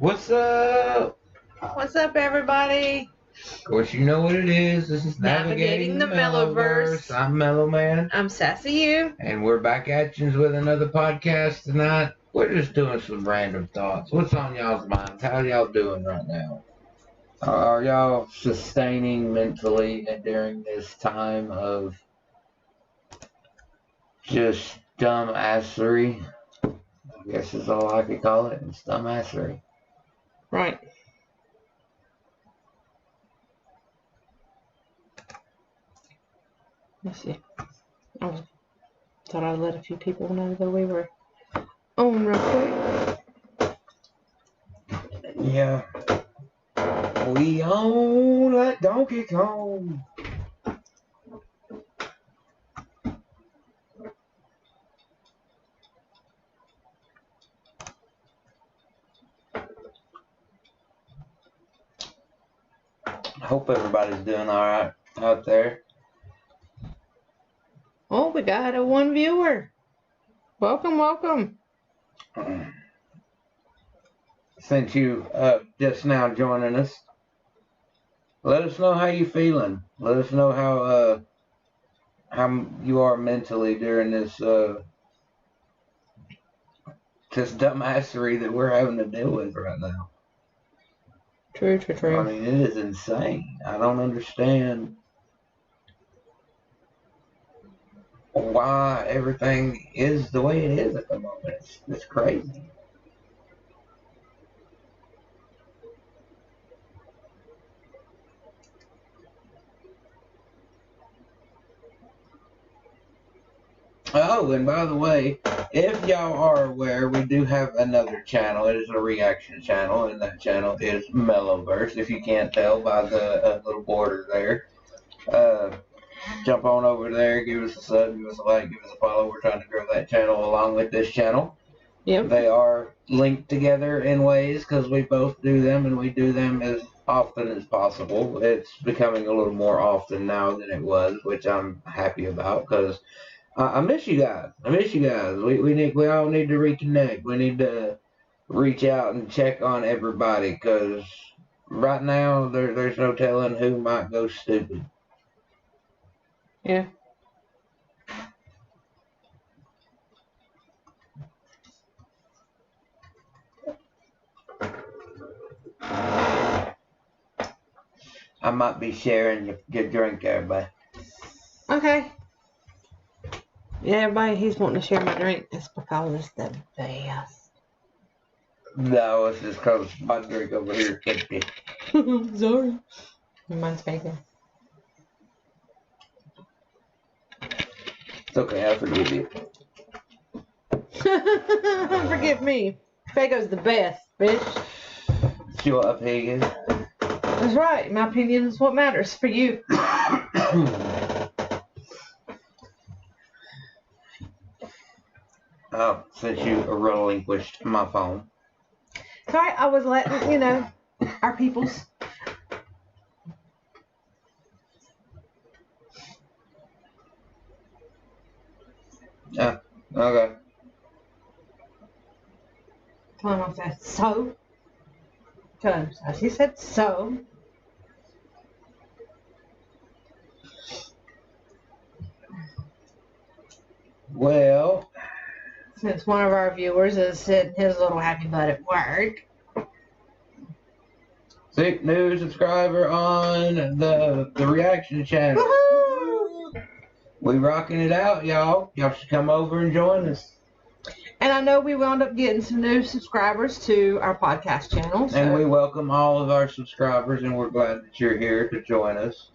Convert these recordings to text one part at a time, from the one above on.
What's up? What's up, everybody? Of course, you know what it is. This is Navigating the Mellowverse. I'm Mellow Man. I'm Sassy You. And we're back at you with another podcast tonight. We're just doing some random thoughts. What's on y'all's minds? How y'all doing right now? Are y'all sustaining mentally during this time of just dumbassery? I guess is all I could call it. It's dumbassery. Right. Let's see. I thought I'd let a few people know that we were on real quick. Yeah. We own like Donkey Kong. I hope everybody's doing alright out there. Oh, we got a one viewer. Welcome. Since you just now joining us, let us know how you feeling. Let us know how you are mentally during this dumbassery that we're having to deal with right now. True. I mean, it is insane. I don't understand why everything is the way it is at the moment. It's crazy. Oh, and by the way, if y'all are aware, we do have another channel. It is a reaction channel, and that channel is Mellowverse. If you can't tell by the little border there, jump on over there, give us a sub, give us a like, give us a follow. We're trying to grow that channel along with this channel. Yep. They are linked together in ways because we both do them, and we do them as often as possible. It's becoming a little more often now than it was, which I'm happy about because I miss you guys. We all need to reconnect. We need to reach out and check on everybody because right now there's no telling who might go stupid. Yeah. I might be sharing your drink, everybody. Okay. Yeah, everybody, he's wanting to share my drink. It's because it's the best. No, it's just because my drink over here is empty. Sorry. Mine's bacon. It's okay, I forgive you. Forgive me. Fago's the best, bitch. Shut up, Hagen. That's right. My opinion is what matters for you. Oh, since you relinquished my phone. Sorry, I was letting, our peoples. Yeah, okay. Tell him I said so. Tell him so. She said so. Well, since one of our viewers is sitting his little happy butt at work. Sick new subscriber on the reaction channel. Woohoo! We rocking it out, y'all. Y'all should come over and join us. And I know we wound up getting some new subscribers to our podcast channel. And we welcome all of our subscribers, and we're glad that you're here to join us.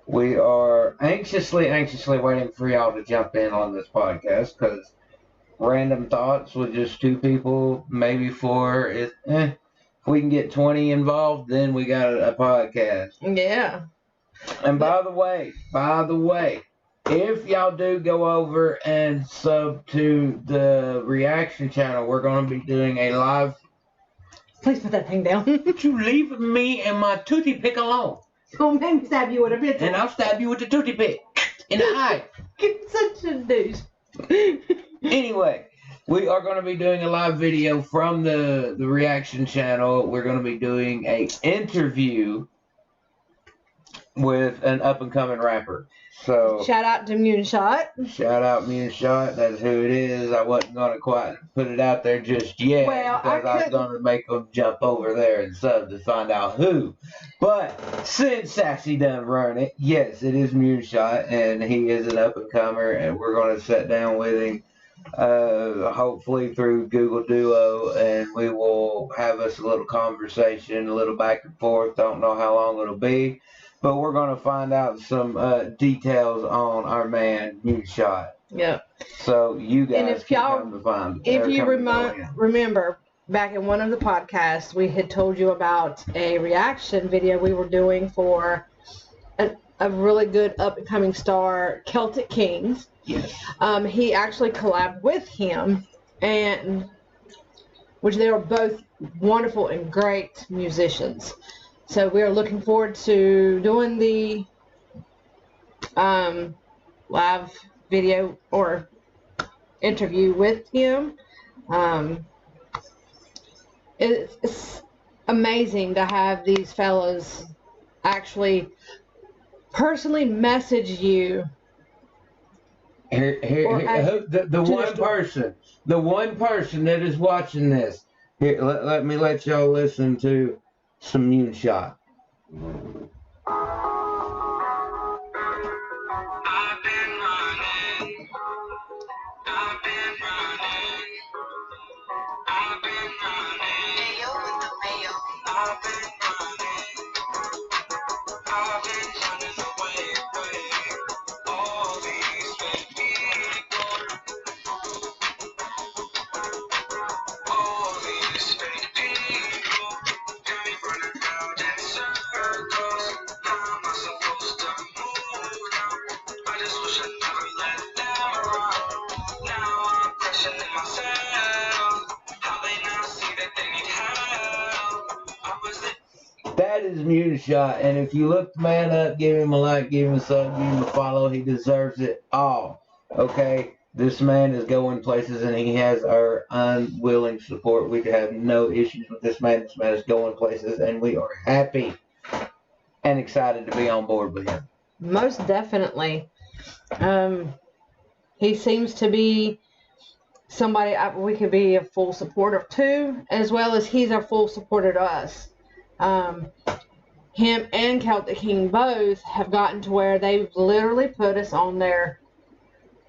We are anxiously waiting for y'all to jump in on this podcast because random thoughts with just two people, maybe four. If we can get 20 involved, then we got a podcast. Yeah. And by the way, if y'all do go over and sub to the reaction channel, we're going to be doing a live. Please put that thing down. You leave me and my tootie pick alone. Don't make me stab you with a pencil. And I'll stab you with the tootie pick in the eye. You're such a douche. Anyway, we are going to be doing a live video from the reaction channel. We're going to be doing a interview with an up-and-coming rapper. So shout out to Moonshot. Shout out Moonshot. That's who it is. I wasn't going to quite put it out there just yet, because I was going to make them jump over there and sub to find out who. But since Sassy done run it, yes, it is Moonshot, and he is an up-and-comer, and we're going to sit down with him, hopefully through Google Duo, and we will have us a little conversation, a little back and forth. Don't know how long it'll be. But we're going to find out some details on our man, Moonshot. Yeah. So you guys and if can y'all, come to find if you remember, back in one of the podcasts, we had told you about a reaction video we were doing for a really good up-and-coming star, Celtic Kings. Yes. He actually collabed with him, and which they are both wonderful and great musicians. So we are looking forward to doing the live video or interview with him. It's amazing to have these fellas actually personally message you. The one person that is watching this. Here, let me let y'all listen to some Moonshot. I've been running. Mayo with the mayo. I've been running away. All these fake people. Got me running round in circles. How am I supposed to move now? I just wish I never let them run. Now I'm questioning myself. How they now see that they need help. I was the That is Moonshot, and if you look the man up, give him a like, give him a sub, give him a follow. He deserves it all. Okay? This man is going places, and he has our unwilling support. We have no issues with this man. This man is going places, and we are happy and excited to be on board with him. Most definitely. He seems to be somebody we could be a full supporter to, as well as he's a full supporter to us. Him and Celtic King both have gotten to where they've literally put us on their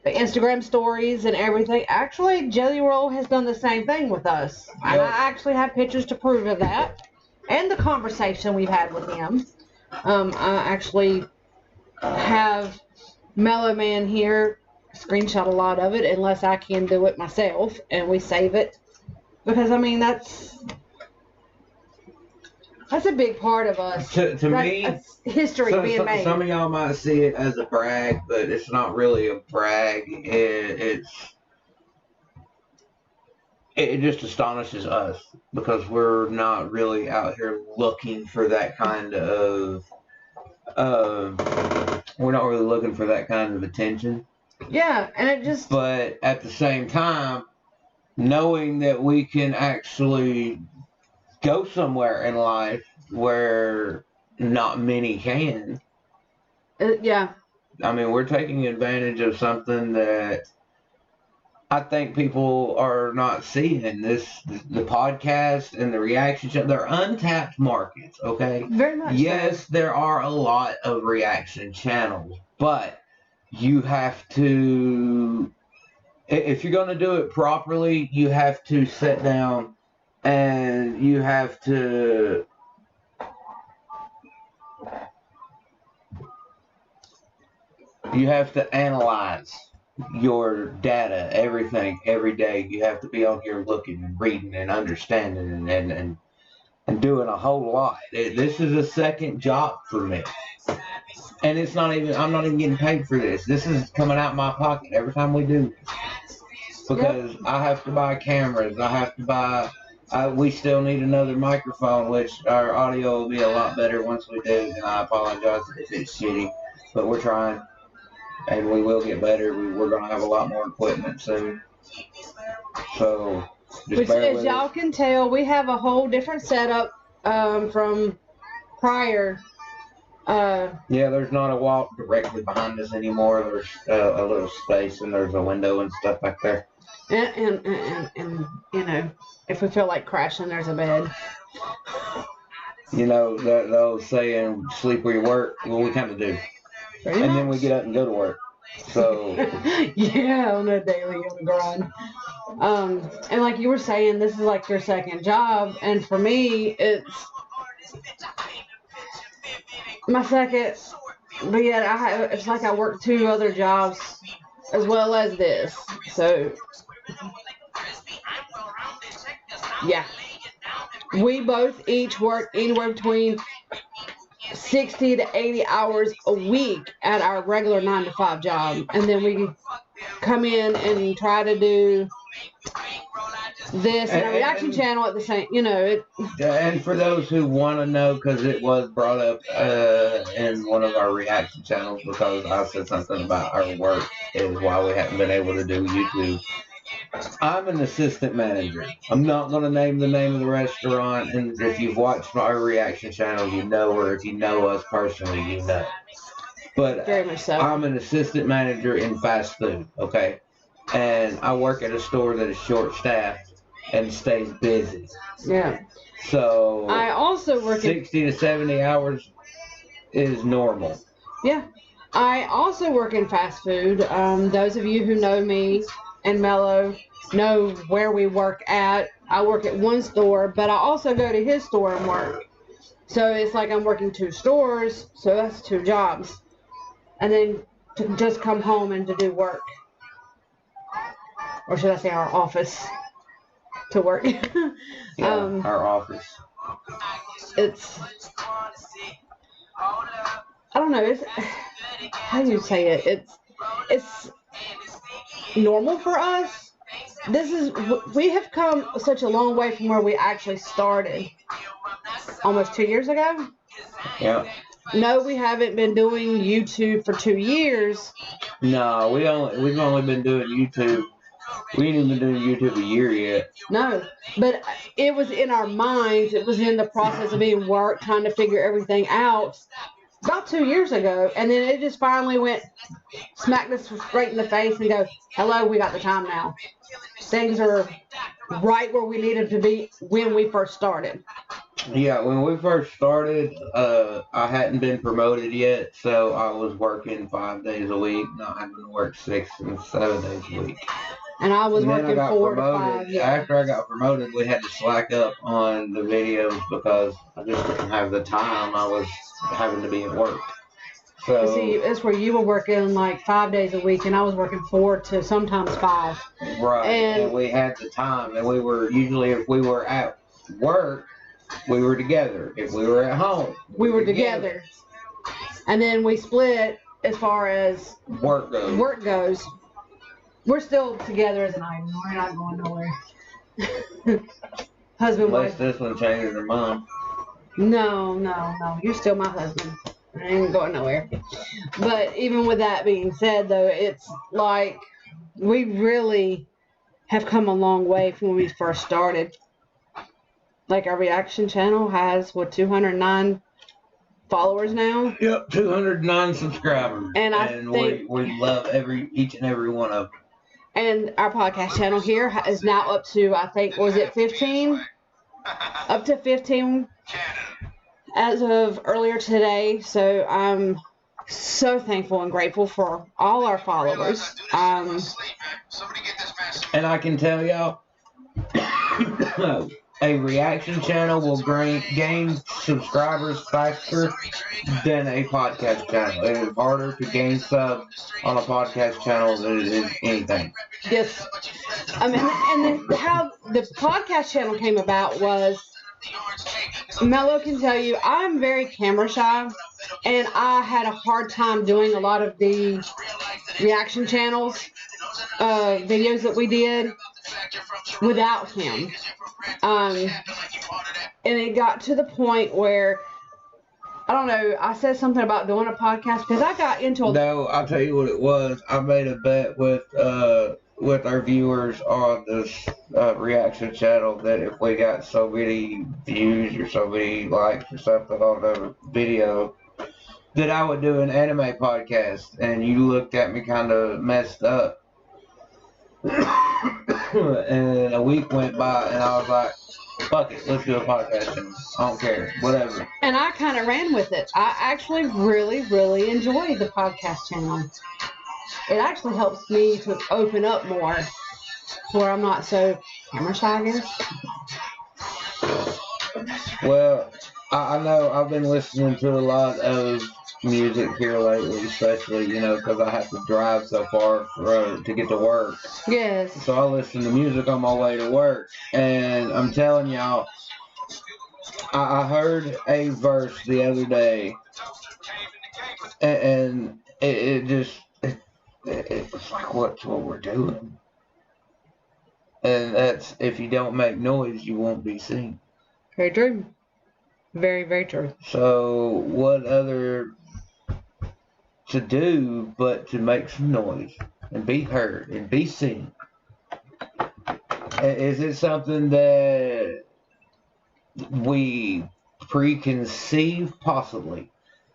Instagram stories and everything. Actually, Jelly Roll has done the same thing with us. Yep. And I actually have pictures to prove of that. And the conversation we've had with him. I actually have Mellow Man here screenshot a lot of it, unless I can do it myself, and we save it. Because, I mean, that's a big part of us. To me, that's history being made. Some of y'all might see it as a brag, but it's not really a brag. It just astonishes us, because we're not really out here looking for that kind of we're not really looking for that kind of attention. Yeah, and it just... But at the same time, knowing that we can actually go somewhere in life where not many can. Yeah. I mean, we're taking advantage of something that I think people are not seeing. The podcast and the reaction show, they're untapped markets, okay? Very much. Yes, so. There are a lot of reaction channels, but you have to, if you're going to do it properly, you have to sit down and you have to analyze your data, everything, every day. You have to be on here looking and reading and understanding and doing a whole lot. This is a second job for me. And it's not even, I'm not even getting paid for this. This is coming out of my pocket every time we do this. Because I have to buy cameras. I have to buy, we still need another microphone, which our audio will be a lot better once we do. And I apologize if it's shitty, but we're trying. And we will get better. We're going to have a lot more equipment soon. So just Which, bear as with y'all us. can tell, we have a whole different setup from prior. Yeah, there's not a wall directly behind us anymore. There's a little space and there's a window and stuff back there. And you know, if we feel like crashing, there's a bed. You know, that old saying, sleep where you work. Well, we kind of do. Pretty And then we much. get up and go to work. So, Yeah, on a daily on the grind. And like you were saying, this is like your second job, and for me, it's my second. But yet, it's like I work 2 other jobs as well as this. So, yeah, we both each work anywhere between 60 to 80 hours a week at our regular 9 to 5 job, and then we come in and try to do this and a reaction channel at the same, you know. And for those who want to know, because it was brought up in one of our reaction channels, because I said something about our work is why we haven't been able to do YouTube. I'm an assistant manager. I'm not going to name the name of the restaurant, and if you've watched our reaction channel, you know, or if you know us personally, you know. But Very much so. I'm an assistant manager in fast food, okay? And I work at a store that is short-staffed and stays busy. Yeah. So I also work 60 to 70 hours is normal. Yeah. I also work in fast food. Those of you who know me and Mello know where we work at. I work at one store, but I also go to his store and work. So it's like I'm working 2 stores, so that's 2 jobs. And then to just come home and to do work. Or should I say our office to work. Our office. It's, I don't know, it's, how do you say it? It's normal for us. We have come such a long way from where we actually started almost 2 years ago. Yeah. No, we haven't been doing YouTube for 2 years. No, we've only been doing YouTube. We ain't even been doing YouTube a year yet. No, but it was in our minds. It was in the process of being work, trying to figure everything out about 2 years ago. And then it just finally went, smacked us straight in the face and go, hello, we got the time now. Things are right where we needed to be when we first started. Yeah, when we first started, I hadn't been promoted yet, so I was working 5 days a week, not having to work 6 and 7 days a week. And I was And then working I got 4 to promoted. 5. Yeah. After I got promoted, we had to slack up on the videos because I just didn't have the time. I was having to be at work. So See, that's where you were working like 5 days a week, and I was working 4 to sometimes 5. right, and and we had the time, and we were usually, if we were at work, we were together. If we were at home, we were together. And then we split as far as Work goes. We're still together as an item. We're not going nowhere. Husband, Unless wife. this one changes her mind. No. You're still my husband. I ain't going nowhere. But even with that being said, though, it's like we really have come a long way from when we first started. Like our reaction channel has, 209 followers now? Yep, 209 subscribers. And I think we love each and every one of them. And our podcast channel here is now up to, I think, was it 15? Up to 15 as of earlier today. So I'm so thankful and grateful for all our followers. And I can tell y'all, a reaction channel will gain subscribers faster than a podcast channel. It is harder to gain subs on a podcast channel than it is anything. Yes. And then how the podcast channel came about was, Mello can tell you, I'm very camera shy, and I had a hard time doing a lot of the reaction channels, videos that we did without him. And it got to the point where, I don't know, I said something about doing a podcast because I got into No, I'll tell you what it was. I made a bet with with our viewers on this reaction channel that if we got so many views or so many likes or something on the video, that I would do an anime podcast. And you looked at me kind of messed up. And a week went by, and I was like, fuck it, let's do a podcast. I don't care, whatever. And I kind of ran with it. I actually really, really enjoy the podcast channel. It actually helps me to open up more, where I'm not so camera shy, I guess. Well, I know I've been listening to a lot of music here lately, especially, because I have to drive so far to get to work. Yes. So I listen to music on my way to work. And I'm telling y'all, I heard a verse the other day, and it's like, what's what we're doing? And that's, if you don't make noise, you won't be seen. Very true. Very, very true. So what other to do but to make some noise and be heard and be seen? Is it something that we preconceived? Possibly.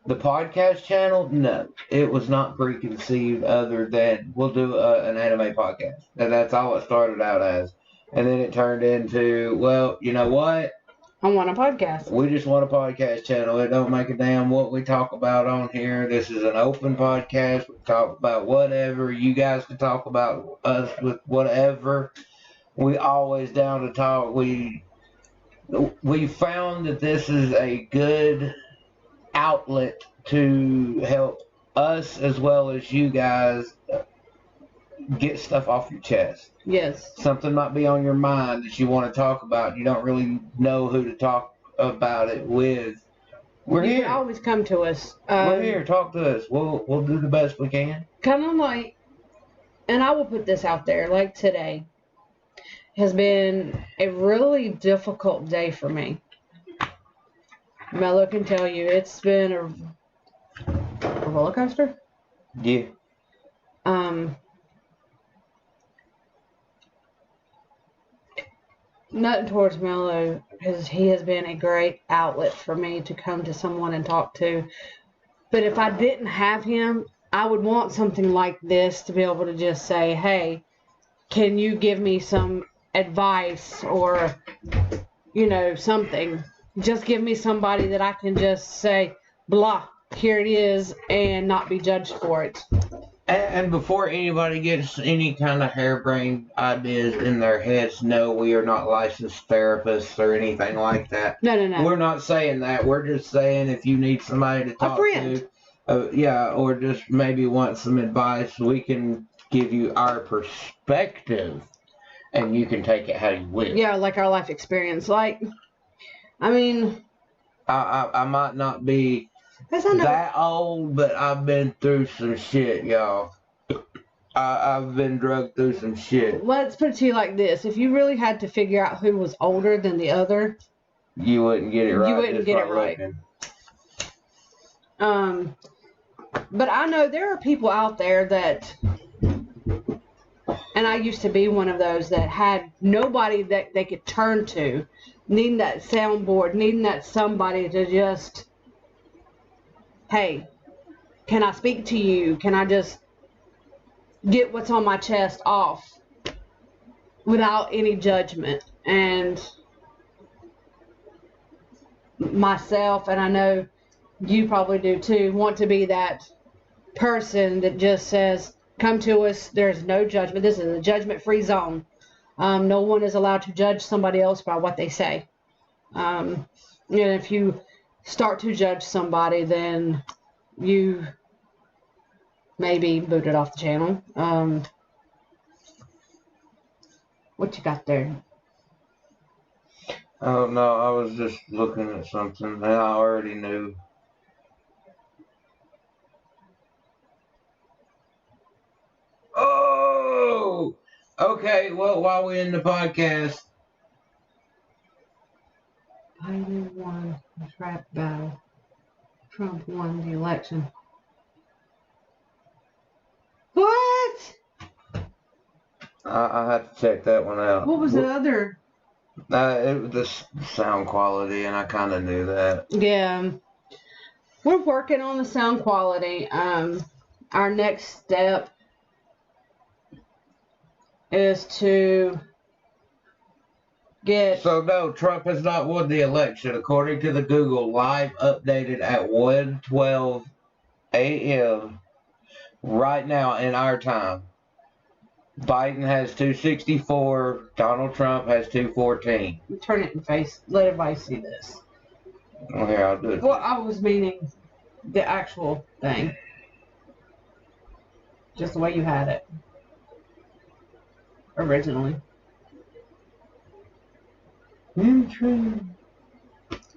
The podcast channel? No. It was not preconceived, other than we'll do an anime podcast. And that's all it started out as. And then it turned into, well, you know what? I want a podcast. We just want a podcast channel. It don't make a damn what we talk about on here. This is an open podcast. We talk about whatever. You guys can talk about us with whatever. We always down to talk. We found that this is a good outlet to help us as well as you guys get stuff off your chest. Yes. Something might be on your mind that you want to talk about. You don't really know who to talk about it with. We're You here. can always come to us. We're here. Talk to us. We'll do the best we can. Kind of like, and I will put this out there, like today has been a really difficult day for me. Mello can tell you it's been a roller coaster. Yeah. Nothing towards Mello, because he has been a great outlet for me to come to someone and talk to. But if I didn't have him, I would want something like this to be able to just say, hey, can you give me some advice or, something. Just give me somebody that I can just say, blah, here it is, and not be judged for it. And before anybody gets any kind of harebrained ideas in their heads, no, we are not licensed therapists or anything like that. No. We're not saying that. We're just saying if you need somebody to talk to, or just maybe want some advice, we can give you our perspective, and you can take it how you will. Yeah, like our life experience. I might not be that old, but I've been through some shit, y'all. I've been drugged through some shit. Let's put it to you like this. If you really had to figure out who was older than the other, you wouldn't get it right. You wouldn't get it right. Looking. But I know there are people out there that, and I used to be one of those that had nobody that they could turn to, needing that soundboard, needing that somebody to just, hey, can I speak to you? Can I just get what's on my chest off without any judgment? And myself, and I know you probably do too, want to be that person that just says, come to us, there's no judgment. This is a judgment-free zone. No one is allowed to judge somebody else by what they say. And if you start to judge somebody, then you may be booted off the channel. What you got there? Oh, no, I was just looking at something, and I already knew. Oh! Okay, well, while we're in the podcast. Biden won the rap battle. Trump won the election. What? I had to check that one out. What was the other? It was the sound quality, and I kind of knew that. Yeah. We're working on the sound quality. Our next step is to get. So no, Trump has not won the election, according to the Google live updated at 1:12 a.m. right now in our time. Biden has 264. Donald Trump has 214. Turn it and face. Let everybody see this. Well, here, I'll do it. Well, I was meaning the actual thing. Just the way you had it. Originally.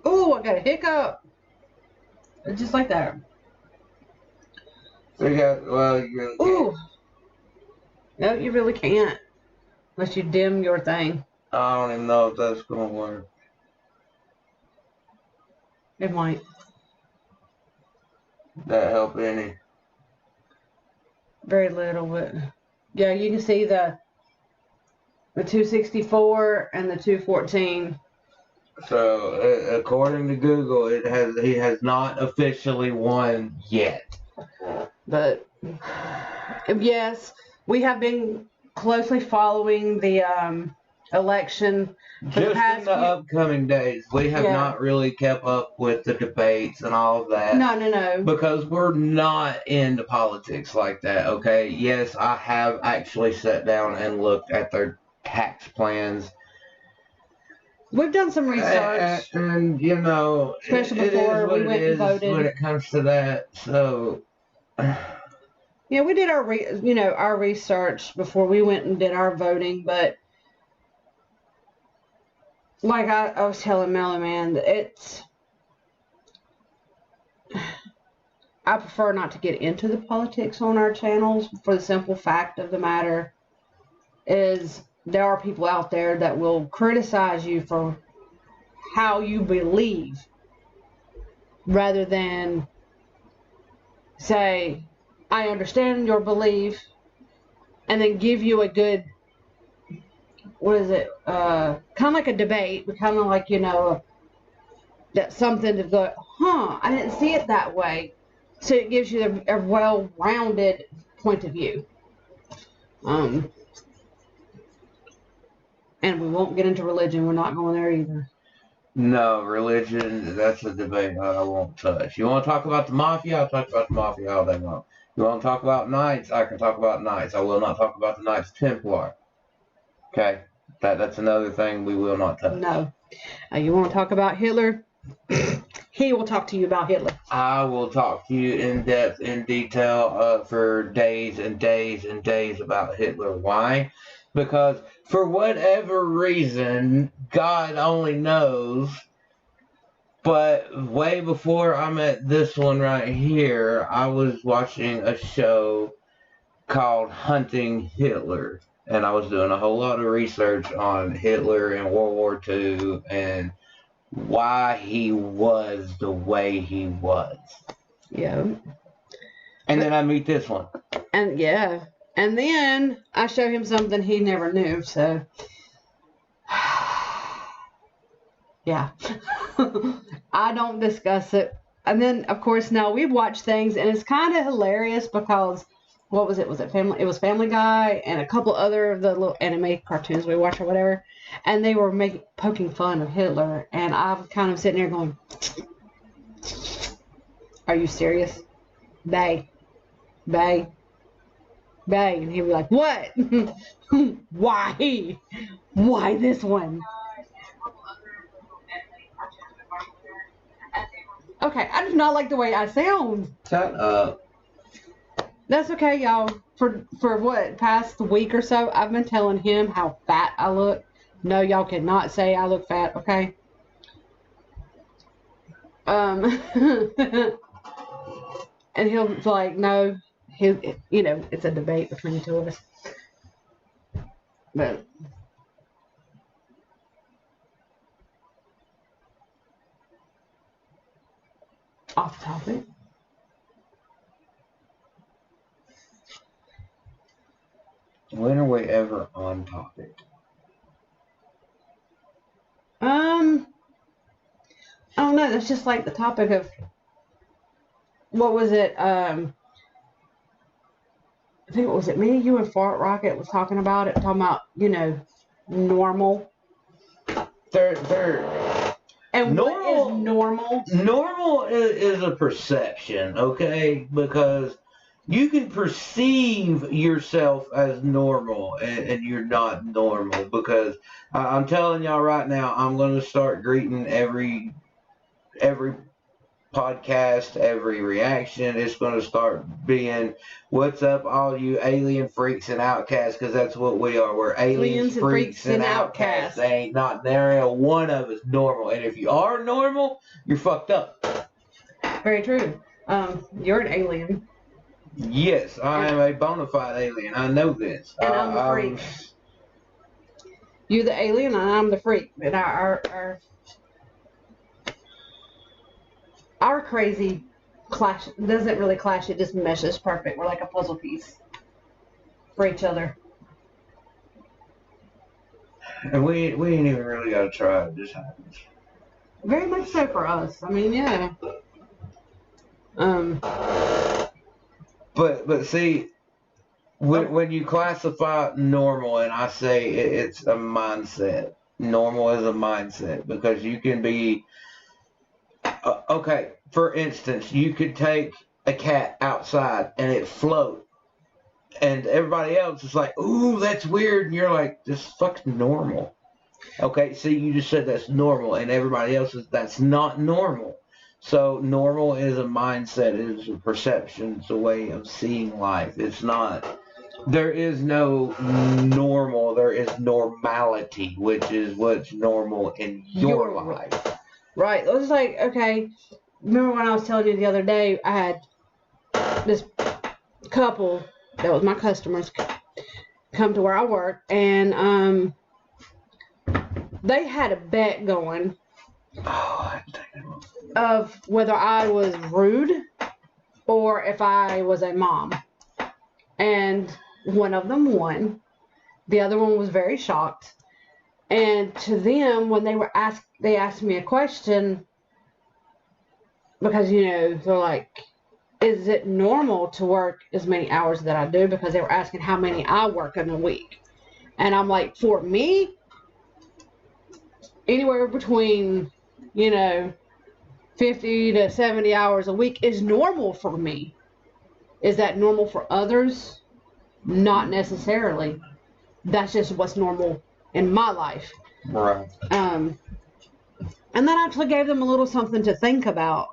Oh, I got a hiccup. Just like that. So you got, well, you really can't. Ooh. No, you really can't. Unless you dim your thing. I don't even know if that's going to work. It might. That help any? Very little, but yeah, you can see the 264 and the 214. So according to Google, he has not officially won yet. But yes, we have been closely following the election for the Just past in the upcoming days, we have not really kept up with the debates and all of that. No. Because we're not into politics like that, okay? Yes, I have actually sat down and looked at their tax plans. We've done some research. And you know, especially before we went and voted. When it comes to that, so... Yeah, we did our research before we went and did our voting, but like I was telling Melly, man, I prefer not to get into the politics on our channels for the simple fact of the matter is there are people out there that will criticize you for how you believe rather than say, I understand your belief, and then give you a good, kind of like a debate, but kind of like, that's something to go, I didn't see it that way. So it gives you a well-rounded point of view. And we won't get into religion. We're not going there either. No, religion, that's a debate I won't touch. You want to talk about the mafia? I'll talk about the mafia all day long. You want to talk about knights? I can talk about knights. I will not talk about the Knights Templar. Okay? That's another thing we will not touch. No. You want to talk about Hitler? He will talk to you about Hitler. I will talk to you in depth, in detail, for days and days and days about Hitler. Why? Because for whatever reason, God only knows, but way before I met this one right here, I was watching a show called Hunting Hitler. And I was doing a whole lot of research on Hitler and World War II and why he was the way he was. Yeah. And then I meet this one. And yeah. And then I show him something he never knew, so yeah. I don't discuss it. And then of course now we watch things and it's kind of hilarious because what was it? Was it Family? It was Family Guy and a couple other of the little anime cartoons we watch or whatever. And they were poking fun of Hitler. And I was kind of sitting there going, are you serious? Bae. And he'd be like, what? Why? Why this one? Okay, I do not like the way I sound. Shut up. That's okay, y'all. For what, past week or so, I've been telling him how fat I look. No, y'all cannot say I look fat, okay? And he'll be like, no, it's a debate between the two of us. But off topic. When are we ever on topic? I don't know. That's just like the topic of what was it? I think it was me, you, and Fart Rocket was talking about it, talking about normal. And what is normal? Normal is a perception, okay? Because you can perceive yourself as normal and you're not normal. Because I'm telling y'all right now, I'm going to start greeting every podcast, every reaction. It's going to start being, what's up, all you alien freaks and outcasts, because that's what we are. We're aliens, freaks, and outcasts. They ain't not there. One of us normal. And if you are normal, you're fucked up. Very true. You're an alien. Yes, I am a bona fide alien. I know this. And I'm the freak. You're the alien and I'm the freak. And our crazy clash doesn't really clash, it just meshes perfect. We're like a puzzle piece for each other. And we ain't even really got to try. It just happens. Very much so for us. I mean, yeah. But see, when you classify normal, and I say it's a mindset. Normal is a mindset, because you can be okay. For instance, you could take a cat outside and it float, and everybody else is like, "Ooh, that's weird," and you're like, "This is fucking normal." Okay, see, you just said that's normal, and everybody else is that's not normal. So normal is a mindset, it is a perception, it's a way of seeing life. It's not. There is no normal. There is normality, which is what's normal in your life. Right. It was like, okay, remember when I was telling you the other day, I had this couple that was my customers come to where I work, and they had a bet going of whether I was rude or if I was a mom. And one of them won. The other one was very shocked. And to them, when they asked me a question, because, they're like, is it normal to work as many hours that I do? Because they were asking how many I work in a week. And I'm like, for me, anywhere between, 50 to 70 hours a week is normal for me. Is that normal for others? Not necessarily. That's just what's normal in my life. Right. And that actually gave them a little something to think about.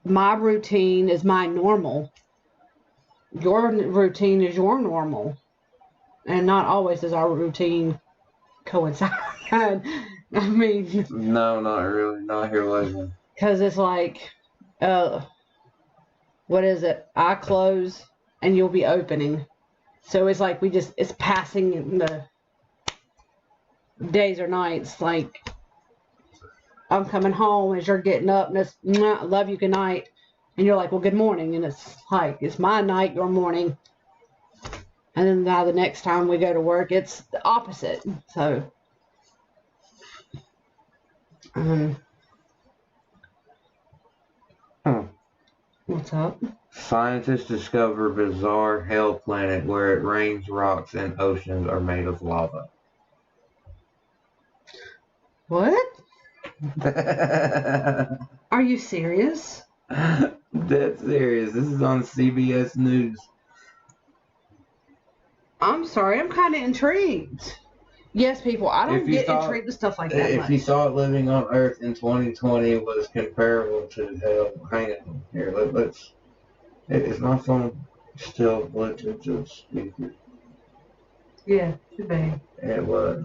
My routine is my normal. Your routine is your normal. And not always does our routine coincide. I mean... No, not really. Not here lately. Because it's like, what is it? I close and you'll be opening. So it's like it's passing in the days or nights. Like, I'm coming home as you're getting up and it's, I love you, good night. And you're like, well, good morning. And it's like, it's my night, your morning. And then now the next time we go to work, it's the opposite. So, what's up? Scientists discover bizarre hell planet where it rains rocks and oceans are made of lava. What? Are you serious? Dead serious. This is on CBS News. I'm sorry, I'm kind of intrigued. Yes, people, I don't get intrigued with stuff like that. If you thought living on Earth in 2020 was comparable to hell, hang on here. Let's. Is my phone still Bluetooth to the speaker? Yeah, should be. It was.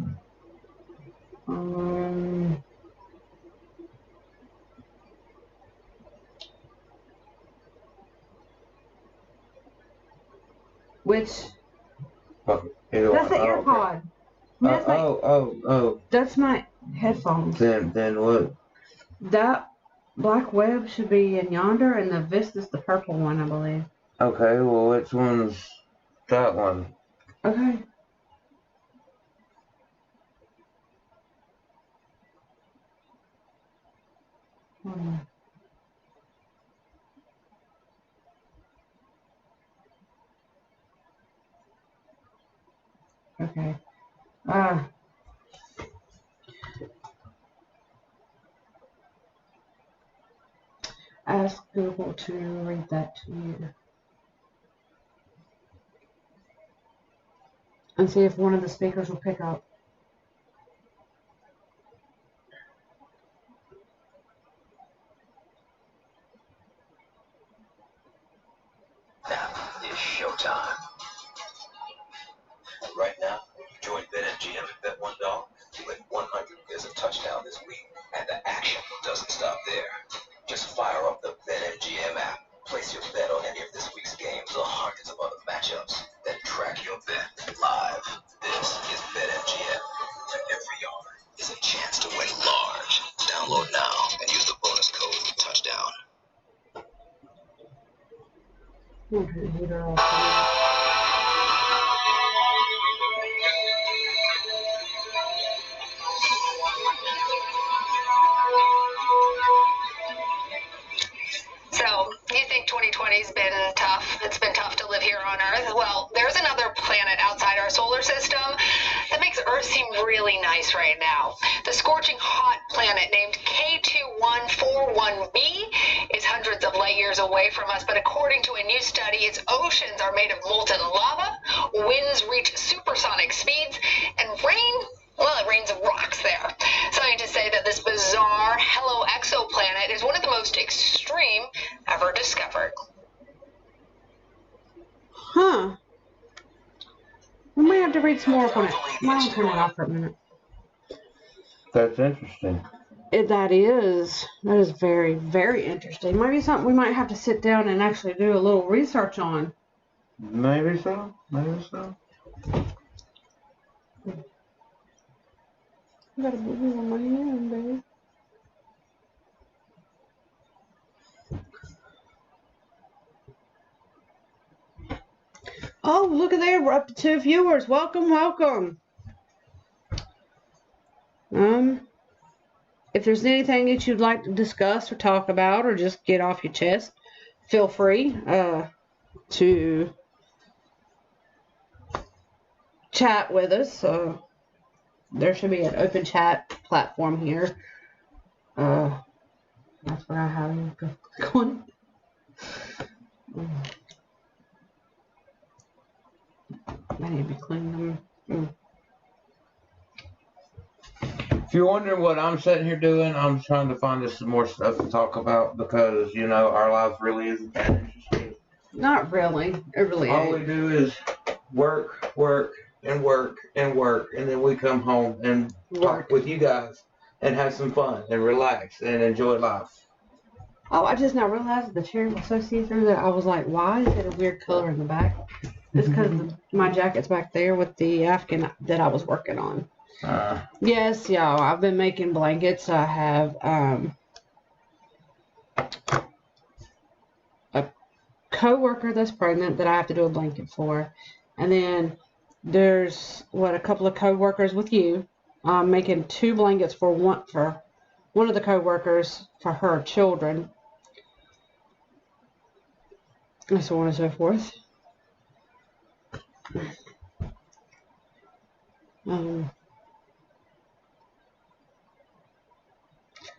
Which? Okay. That's the AirPod. Oh. That's my headphones. Then what? That black web should be in yonder, and the Vista's the purple one, I believe. Okay, well, which one's that one? Okay. Hmm. Okay. Ask Google to read that to you. And see if one of the speakers will pick up. Now it's showtime. Right now, join BetMGM and bet $1 to win 100 is a touchdown this week. And the action doesn't stop there. Just fire up the BetMGM app. Place your bet on any of this week's games or hundreds of other matchups. Then track your bet live. This is BetMGM. Every yard is a chance to win large. Download now and use the bonus code touchdown. Okay, heater off. So, you think 2020's been tough? It's been tough to live here on Earth? Well, there's another planet outside our solar system that makes Earth seem really nice right now. The scorching hot planet named K2141b is hundreds of light years away from us, but according to a new study, its oceans are made of molten lava, winds reach supersonic speeds, and rain, well, it rains rocks there. Scientists say that this bizarre Hello exoplanet is one of the most extreme ever discovered. Huh. We might have to read some more up on it. I'll turn it off for a minute. That's interesting. That is very, very interesting. Might be something we might have to sit down and actually do a little research on. Maybe so. Maybe so. I got a boo-boo on my hand, baby. Oh, look at there. We're up to 2 viewers. Welcome, welcome. If there's anything that you'd like to discuss or talk about or just get off your chest, feel free to chat with us. There should be an open chat platform here. That's where I have you going. I need to be cleaning them. If you're wondering what I'm sitting here doing, I'm trying to find us some more stuff to talk about because, you know, our life really isn't that interesting. Not really. It really All we ain't. do is work, and then we come home and talk with you guys and have some fun and relax and enjoy life. Oh, I just now realized the chair was so see-through that I was like, why is it a weird color in the back? It's because my jacket's back there with the Afghan that I was working on. Yes, y'all, I've been making blankets. I have a co-worker that's pregnant that I have to do a blanket for. And then there's a couple of co-workers with you. I'm making 2 blankets for one of the co-workers for her children. And so on and so forth.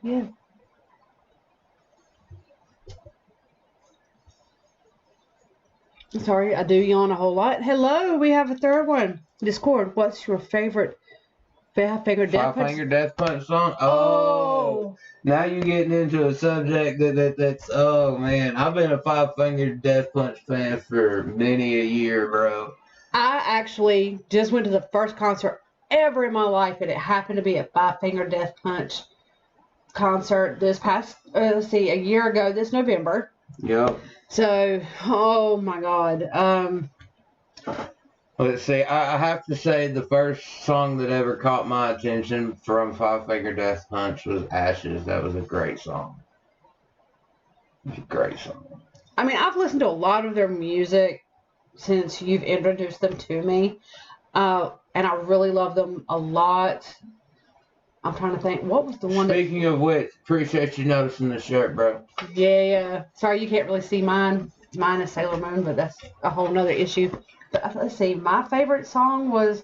Yeah. Sorry, I do yawn a whole lot. Hello, we have a third one. Discord, what's your favorite Five-Finger Death Punch? Five-Finger Death Punch song? Oh. Now you're getting into a subject that's, oh man, I've been a Five-Finger Death Punch fan for many a year, bro. I actually just went to the first concert ever in my life, and it happened to be a Five-Finger Death Punch concert this past, a year ago, this November. Yep. So, oh my God. Let's see, I have to say the first song that ever caught my attention from Five-Finger Death Punch was Ashes. That was a great song. It was a great song. I mean, I've listened to a lot of their music since you've introduced them to me, and I really love them a lot. I'm trying to think, what was the one Speaking of which, appreciate you noticing the shirt, bro. Yeah. Sorry, you can't really see mine. Mine is Sailor Moon, but that's a whole nother issue. But let's see, my favorite song was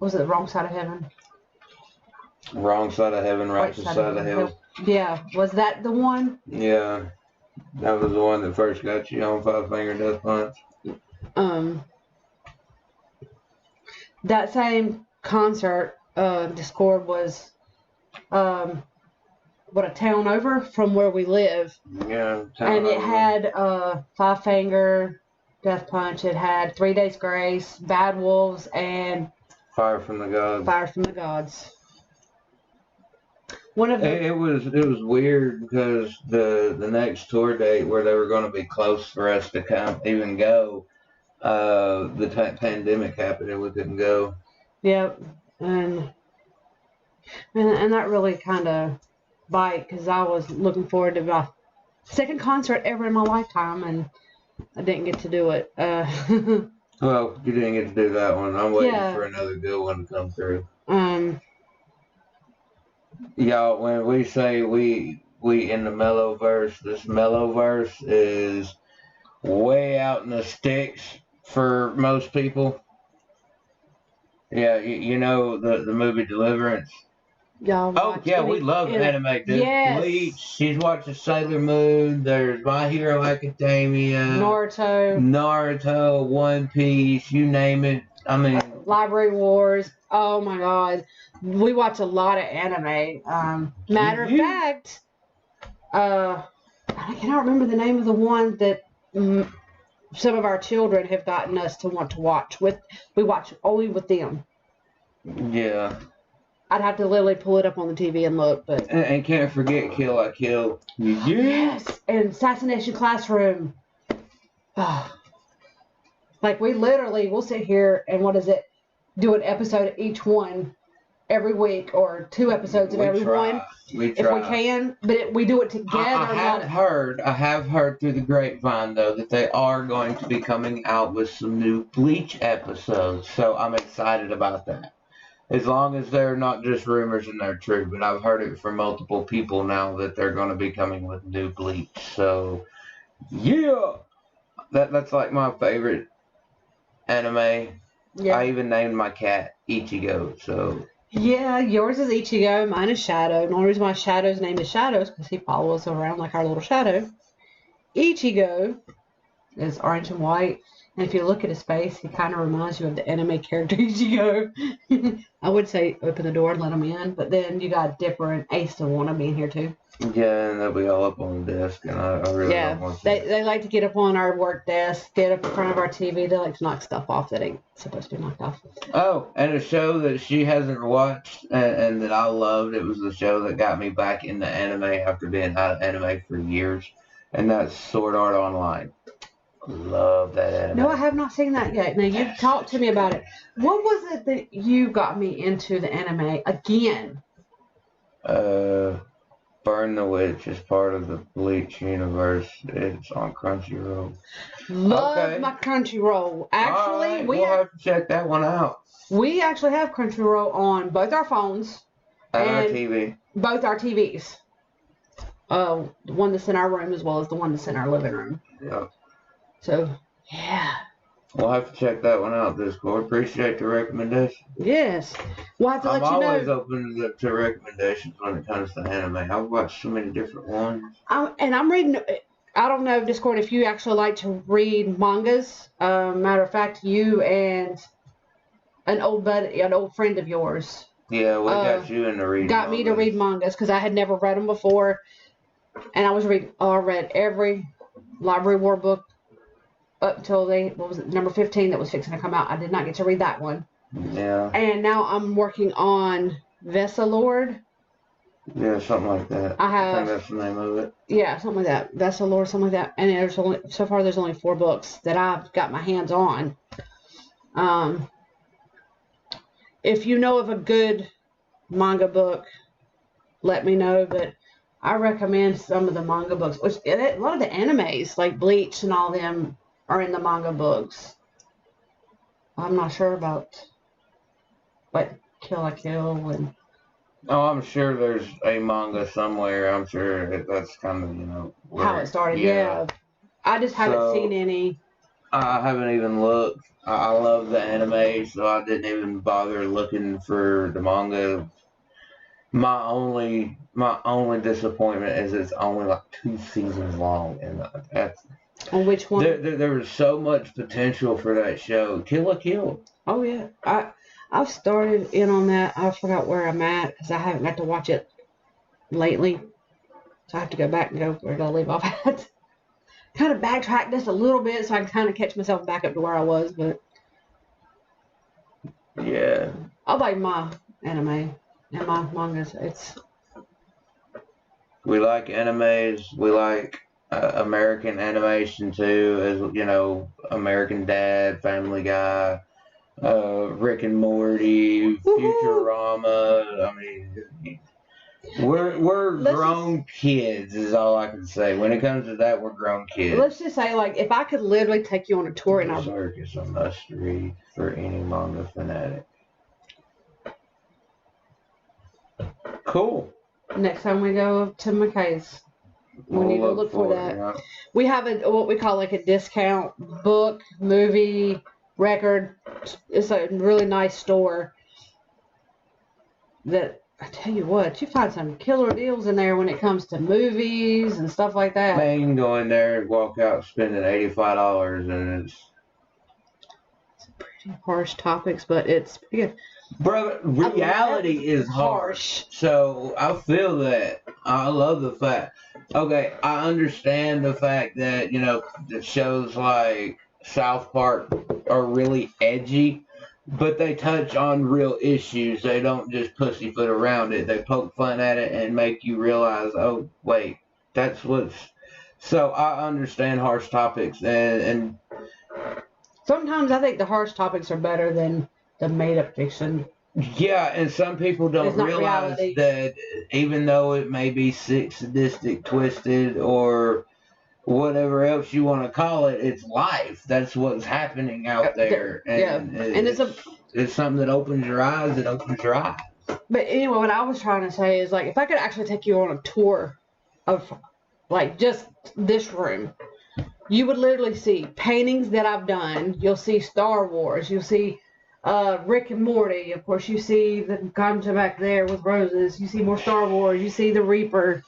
it The Wrong Side of Heaven? Wrong side of heaven, right side of hell. Yeah, was that the one? Yeah, that was the one that first got you on Five Finger Death Punch. That same concert, Discord was, a town over from where we live. Yeah, and it had Five Finger Death Punch. It had 3 Days Grace, Bad Wolves, and Fire from the Gods. Fire from the Gods. One of the It was weird because the next tour date where they were going to be close for us to come even go, the pandemic happened and we couldn't go. Yep, and that really kind of bite because I was looking forward to my second concert ever in my lifetime, and I didn't get to do it. Well, you didn't get to do that one. I'm waiting for another good one to come through. Y'all, when we say we in the mellow verse, this mellow verse is way out in the sticks for most people. Yeah, you know the movie Deliverance. Y'all we love anime. Yes. Bleach. She's watching Sailor Moon. There's My Hero Academia. Naruto, One Piece, you name it. I mean, Library Wars. Oh my God, we watch a lot of anime. Matter of fact, I cannot remember the name of the one that some of our children have gotten us to want to watch. We watch only with them. Yeah. I'd have to literally pull it up on the TV and look, but and can't forget Kill la Kill. Yes, and Assassination Classroom. Like we'll sit here and do an episode of each one every week or 2 episodes of every one if we can. But we do it together. I have heard through the grapevine though that they are going to be coming out with some new Bleach episodes, so I'm excited about that. As long as they're not just rumors and they're true, but I've heard it from multiple people now that they're going to be coming with new Bleach. So, yeah, that's like my favorite anime. Yeah. I even named my cat Ichigo. So. Yeah, yours is Ichigo, mine is Shadow. The only reason my Shadow's name is Shadow is because he follows us around like our little shadow. Ichigo is orange and white. And if you look at his face, he kind of reminds you of the anime character Ichigo. I would say open the door and let him in, but then you got Dipper and Ace to want to be in here too. Yeah, and they'll be all up on the desk, and I really don't want to. They like to get up on our work desk, get up in front of our TV. They like to knock stuff off that ain't supposed to be knocked off. Oh, and a show that she hasn't watched and that I loved, it was the show that got me back into anime after being out of anime for years, and that's Sword Art Online. Love that anime. No, I have not seen that yet. Now, you've talked to me about it. What was it that you got me into the anime again? Burn the Witch is part of the Bleach universe. It's on Crunchyroll. Love my Crunchyroll. Actually, right, we'll have to check that one out. We actually have Crunchyroll on both our phones and our TV. Both our TVs. The one that's in our room as well as the one that's in our living room. Yeah. So, yeah. We'll have to check that one out, Discord. Appreciate the recommendation. Yes. We'll have to let you know. I'm always open to recommendations when it comes to anime. I've watched so many different ones. I'm reading, I don't know, Discord, if you actually like to read mangas. Matter of fact, you and an old friend of yours. Yeah, we got you into reading Got me to read mangas because I had never read them before. And I read every Library War book up until number 15 that was fixing to come out. I did not get to read that one. Yeah. And now I'm working on Vesalord. Yeah, something like that. I think that's the name of it. Yeah, something like that. Vesalord, something like that. And there's only 4 books that I've got my hands on. If you know of a good manga book, let me know. But I recommend some of the manga books, which a lot of the animes, like Bleach and all them, are in the manga books. I'm not sure about what Kill la Kill and Oh, I'm sure there's a manga somewhere. I'm sure that's kind of, you know, how it started. Yeah. I just haven't seen any. I haven't even looked. I love the anime, so I didn't even bother looking for the manga. My only disappointment is it's only like 2 seasons long, and that's On which one? there was so much potential for that show. Kill la Kill. Oh yeah, I've started in on that. I forgot where I'm at because I haven't got to watch it lately, so I have to go back and go where did I leave off at. Kind of backtrack just a little bit so I can kind of catch myself back up to where I was, but yeah, I like my anime and my mangas. We like animes. We like American animation too, as you know, American Dad, Family Guy, Rick and Morty, Futurama. I mean, we're grown kids is all I can say. When it comes to that, we're grown kids. Let's just say, like, if I could literally take you on a tour and Berserk is a must read for any manga fanatic. Cool. Next time we go to McKay's, we need to look for that. Yeah. We have what we call like a discount book, movie, record. It's a really nice store that, I tell you what, you find some killer deals in there when it comes to movies and stuff like that. Man, you can go in there and walk out spending $85 and it's pretty harsh topics, but it's pretty good. Bro, reality is harsh. So I feel that. I love the fact. Okay, I understand the fact that, you know, the shows like South Park are really edgy, but they touch on real issues. They don't just pussyfoot around it. They poke fun at it and make you realize, oh, wait, that's what's... So I understand harsh topics, and sometimes I think the harsh topics are better than the made-up fiction. Yeah, and some people don't realize that even though it may be sick, sadistic, twisted, or whatever else you want to call it, it's life. That's what's happening out there. And it's something that opens your eyes. It opens your eyes. But anyway, what I was trying to say is, like, if I could actually take you on a tour of, like, just this room, you would literally see paintings that I've done. You'll see Star Wars. You'll see Rick and Morty. Of course, you see the Ganja back there with roses. You see more Star Wars. You see the Reaper.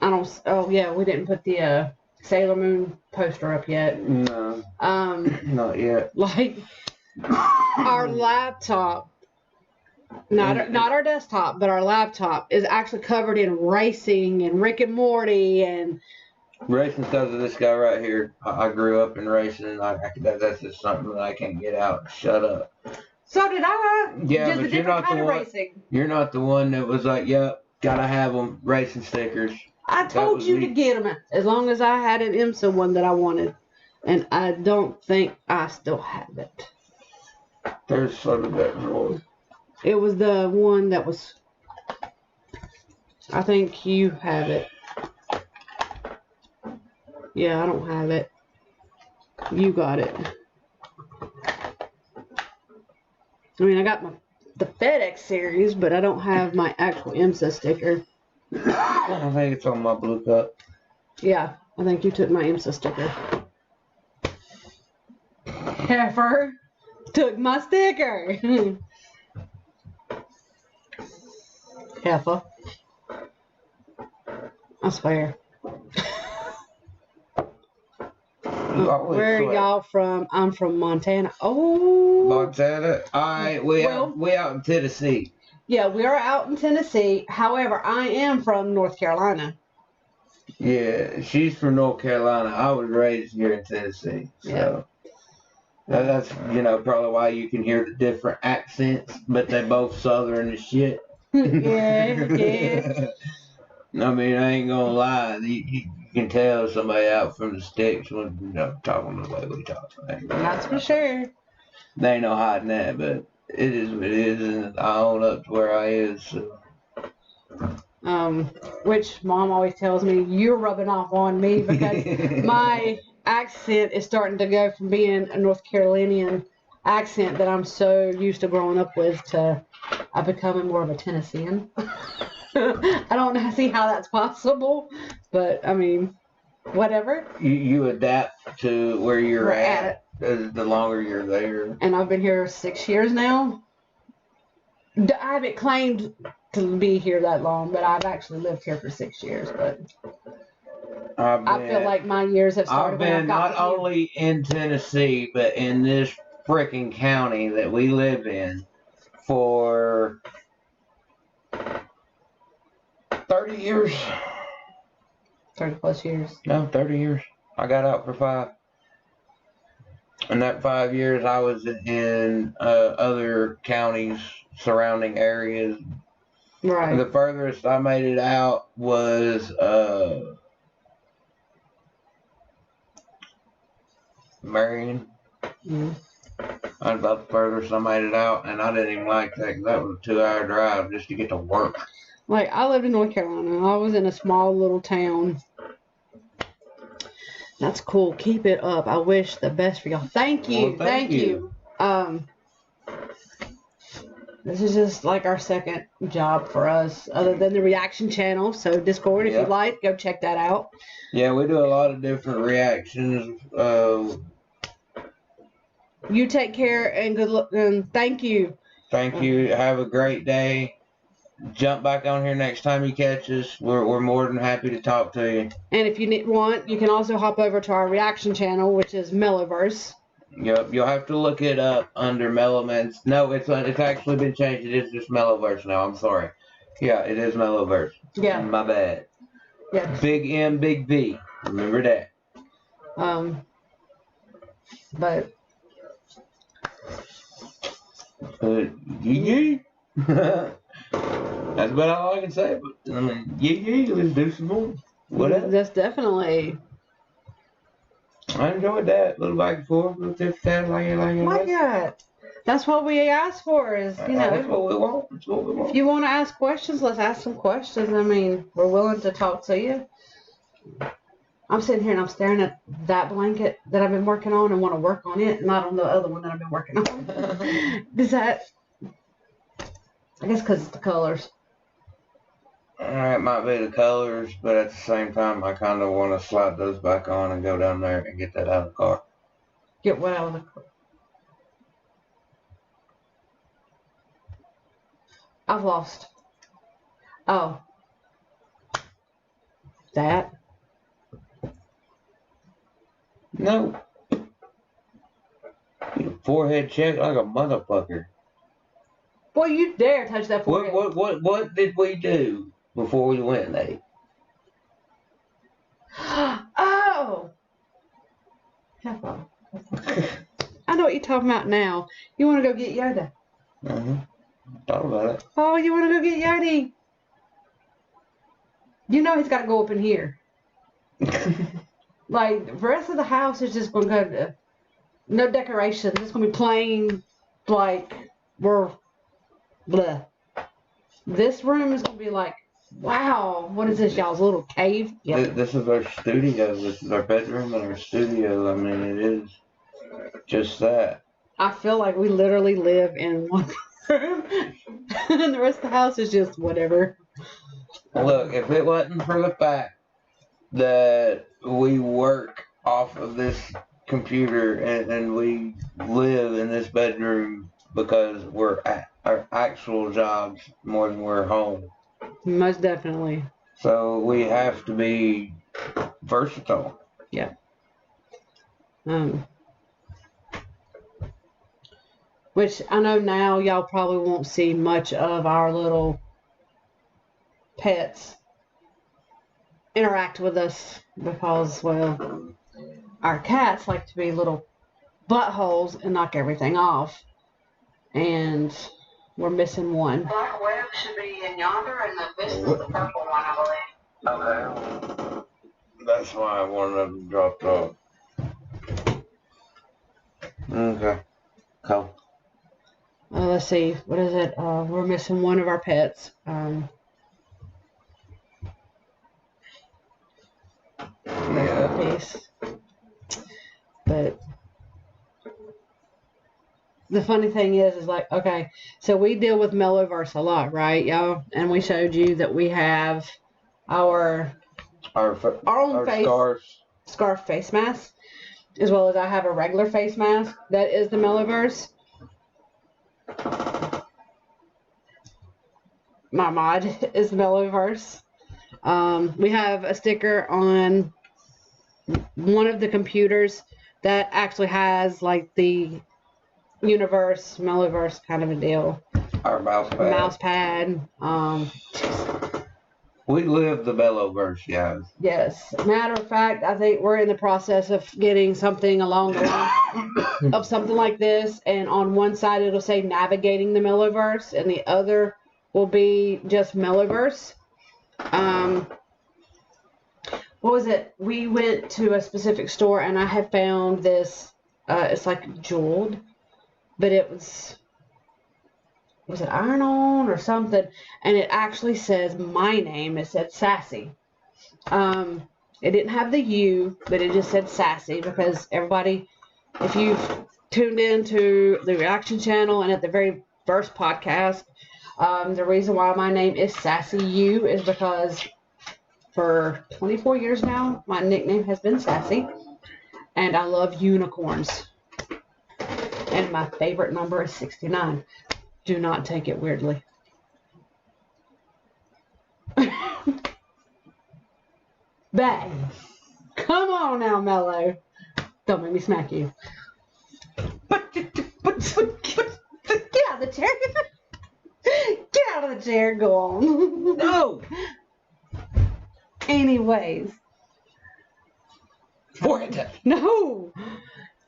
Oh, yeah, we didn't put the Sailor Moon poster up yet. No. Not yet. Like, our laptop, not our desktop, but our laptop is actually covered in racing and Rick and Morty and... Racing because of this guy right here. I grew up in racing, and that's just something that I can't get out. Shut up. So did I. Yeah, just but a different kind of racing. You're not the one that was like, yep, gotta have them, racing stickers. I told you to get them as long as I had an IMSA one that I wanted, and I don't think I still have it. There's some of that drawer. It was the one that was... I think you have it. Yeah, I don't have it. You got it. I mean, I got the FedEx series, but I don't have my actual IMSA sticker. I think it's on my blue cup. Yeah, I think you took my IMSA sticker. Heifer took my sticker. Heifer. I swear. Where are y'all from? I'm from Montana. Oh, Montana. All right, we out in Tennessee. Yeah, we are out in Tennessee. However, I am from North Carolina. Yeah, she's from North Carolina. I was raised here in Tennessee, so that's probably why you can hear the different accents, but they're both Southern as shit. Yeah. I mean, I ain't gonna lie. You can tell somebody out from the sticks when talking the way we talk. That's for sure. They ain't no hiding that, but it is what it is, and I own up to where I is. So. which Mom always tells me you're rubbing off on me because my accent is starting to go from being a North Carolinian accent that I'm so used to growing up with to I'm becoming more of a Tennessean. I don't see how that's possible, but I mean, whatever. You adapt to where you're at the longer you're there. And I've been here 6 years now. I haven't claimed to be here that long, but I've actually lived here for 6 years. But I feel like my years have started. I've been not only in Tennessee, but in this freaking county that we live in for 30 years. 30 plus years. No, 30 years. I got out for 5. In that 5 years, I was in other counties, surrounding areas. Right. The furthest I made it out was Marion. Mm. That's about the furthest I made it out, and I didn't even like that because that was a 2-hour drive just to get to work. Like, I lived in North Carolina. I was in a small little town. That's cool. Keep it up. I wish the best for y'all. Thank you. Well, thank you. This is just like our second job for us, other than the reaction channel. So Discord, if you like, go check that out. Yeah, we do a lot of different reactions. You take care and good luck. And thank you. Thank you. Have a great day. Jump back on here next time you catch us. We're more than happy to talk to you. And if you want, you can also hop over to our reaction channel, which is Melloverse. Yep, you'll have to look it up under Mellowman's. No, it's actually been changed. It is just Mellowverse now. I'm sorry. Yeah, it is Mellowverse. Yeah. My bad. Yeah. Big M, big V. Remember that. But. Yee. That's about all I can say. But I mean, yee. Let's do some more. Whatever. That's definitely. I enjoyed that. Little back and forth, little tip tap, like it. My God. That's what we asked for is, you know. That's what we want. That's what we want. If you want to ask questions, let's ask some questions. I mean, we're willing to talk to you. I'm sitting here and I'm staring at that blanket that I've been working on and want to work on it, not on the other one that I've been working on. Does that, I guess because it's the colors. It might be the colors, but at the same time, I kind of want to slide those back on and go down there and get that out of the car. Get what out of the car? I've lost. Oh. That? No. Your forehead check like a motherfucker. Boy, you dare touch that forehead. What did we do before we went, Nate? Oh! I know what you're talking about now. You want to go get Yoda. Thought about it. Oh, you want to go get Yodi? You know he's got to go up in here. Like, the rest of the house is just going to go to no decorations. It's going to be plain, like, we're blah. This room is going to be like, wow, what is this, y'all's little cave? Yep. This is our studio. This is our bedroom and our studio. I mean, it is just that. I feel like we literally live in one room, and the rest of the house is just whatever. Look, if it wasn't for the fact that we work off of this computer and we live in this bedroom because we're at our actual jobs more than we're home. Most definitely. So we have to be versatile. Yeah. Which I know now y'all probably won't see much of our little pets interact with us because, well, our cats like to be little buttholes and knock everything off. And we're missing one. Black web should be in yonder, and this is the purple one, I believe. Okay. That's why one of them dropped off. Okay. Cool. Let's see. What is it? We're missing one of our pets. piece. But the funny thing is like, okay, so we deal with Mellowverse a lot, right, y'all? And we showed you that we have our own face scarf face mask, as well as I have a regular face mask that is the Mellowverse. My mod is the Mellowverse. We have a sticker on one of the computers that actually has like the universe, Mellowverse kind of a deal. Our mouse pad. We live the Mellowverse, guys. Yes. Matter of fact, I think we're in the process of getting something along the line of something like this, and on one side it'll say navigating the Mellowverse, and the other will be just Mellowverse. What was it? We went to a specific store and I had found this, it's like jeweled, but it was it iron-on or something? And it actually says my name. It said Sassy. It didn't have the U, but it just said Sassy, because everybody, if you've tuned into the reaction channel and at the very first podcast, the reason why my name is Sassy U is because for 24 years now, my nickname has been Sassy, and I love unicorns. And my favorite number is 69. Do not take it weirdly. Bang! Come on now, Mellow. Don't make me smack you. Get out of the chair. Get out of the chair. Go on. No! Anyways. No!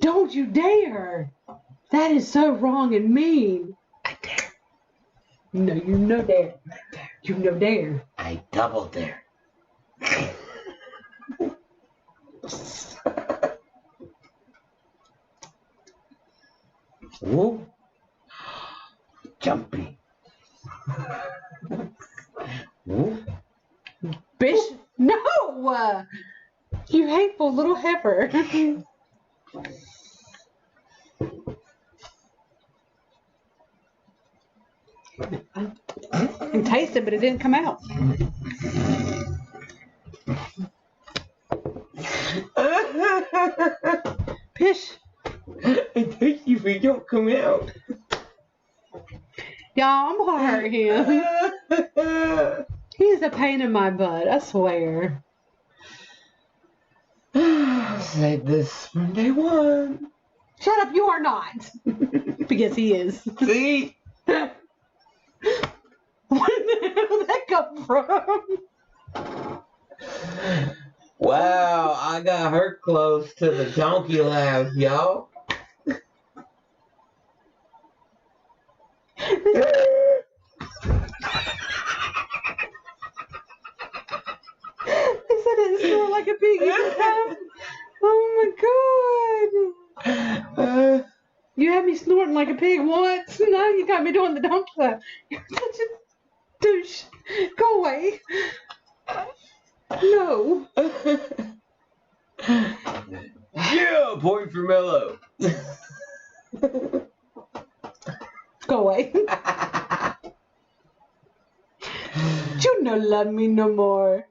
Don't you dare! That is so wrong and mean. I dare. No, you no dare. You no dare. I double dare. Whoa. Jumpy. Whoa. Bitch, no! You hateful little heifer. I can taste it, but it didn't come out. Pish. I taste you, but it don't come out. Y'all, I'm gonna hurt him. He's a pain in my butt, I swear. Save this from day one. Shut up, you are not. Because he is. See? Where the hell did that come from? Wow, I got her close to the donkey lab, y'all. They said it smelled like a pig. Oh my god. You had me snorting like a pig once. Now you got me doing the donkey lap. You're such a douche. Go away. No. Yeah, point for Mellow. Go away. You no love me no more.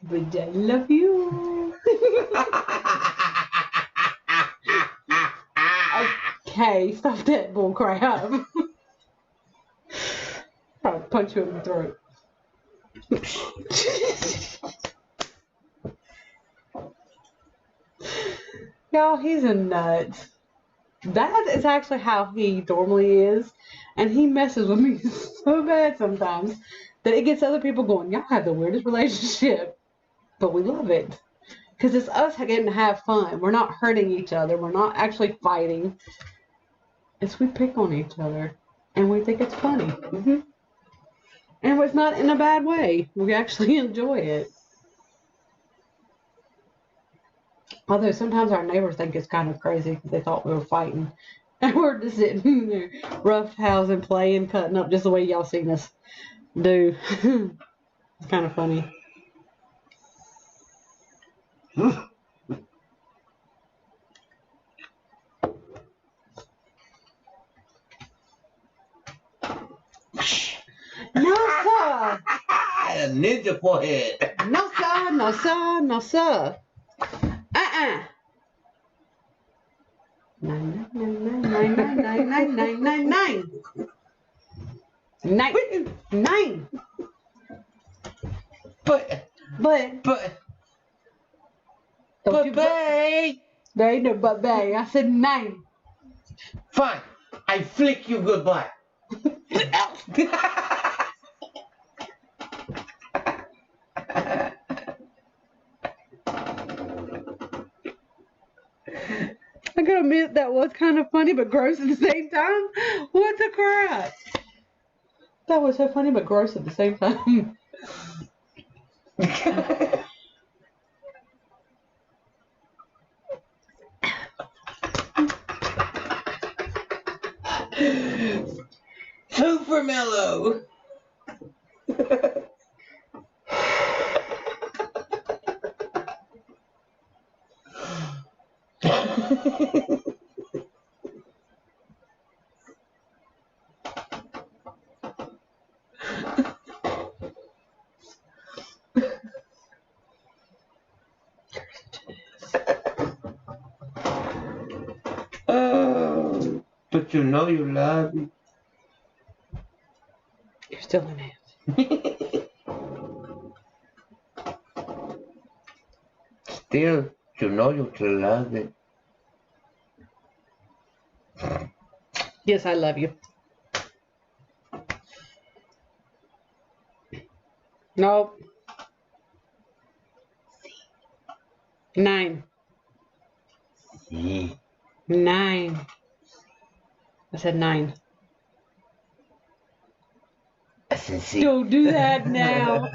But I love you. Okay, stop that bull crap. Probably punch you in the throat. Y'all, he's a nut. That is actually how he normally is, and he messes with me so bad sometimes that it gets other people going, y'all have the weirdest relationship, but we love it. Because it's us getting to have fun. We're not hurting each other. We're not actually fighting. It's we pick on each other, and we think it's funny. Mm-hmm. And it's not in a bad way. We actually enjoy it. Although sometimes our neighbors think it's kind of crazy because they thought we were fighting. And we're just sitting there roughhousing, playing, cutting up just the way y'all seen us do. It's kind of funny. No, sir. Ninja forehead. No, sir. No, sir. No, sir. Nine. But Don't you babe. There ain't no but babe. I said 9. Fine. I flick you goodbye. I gotta admit that was kind of funny but gross at the same time. What the crap? That was so funny but gross at the same time. Super mellow. Oh, but you know you love me. You're still in it. Still, you know you love it. Yes, I love you. Nope. 9. Yeah. 9. I said 9. Don't do that now.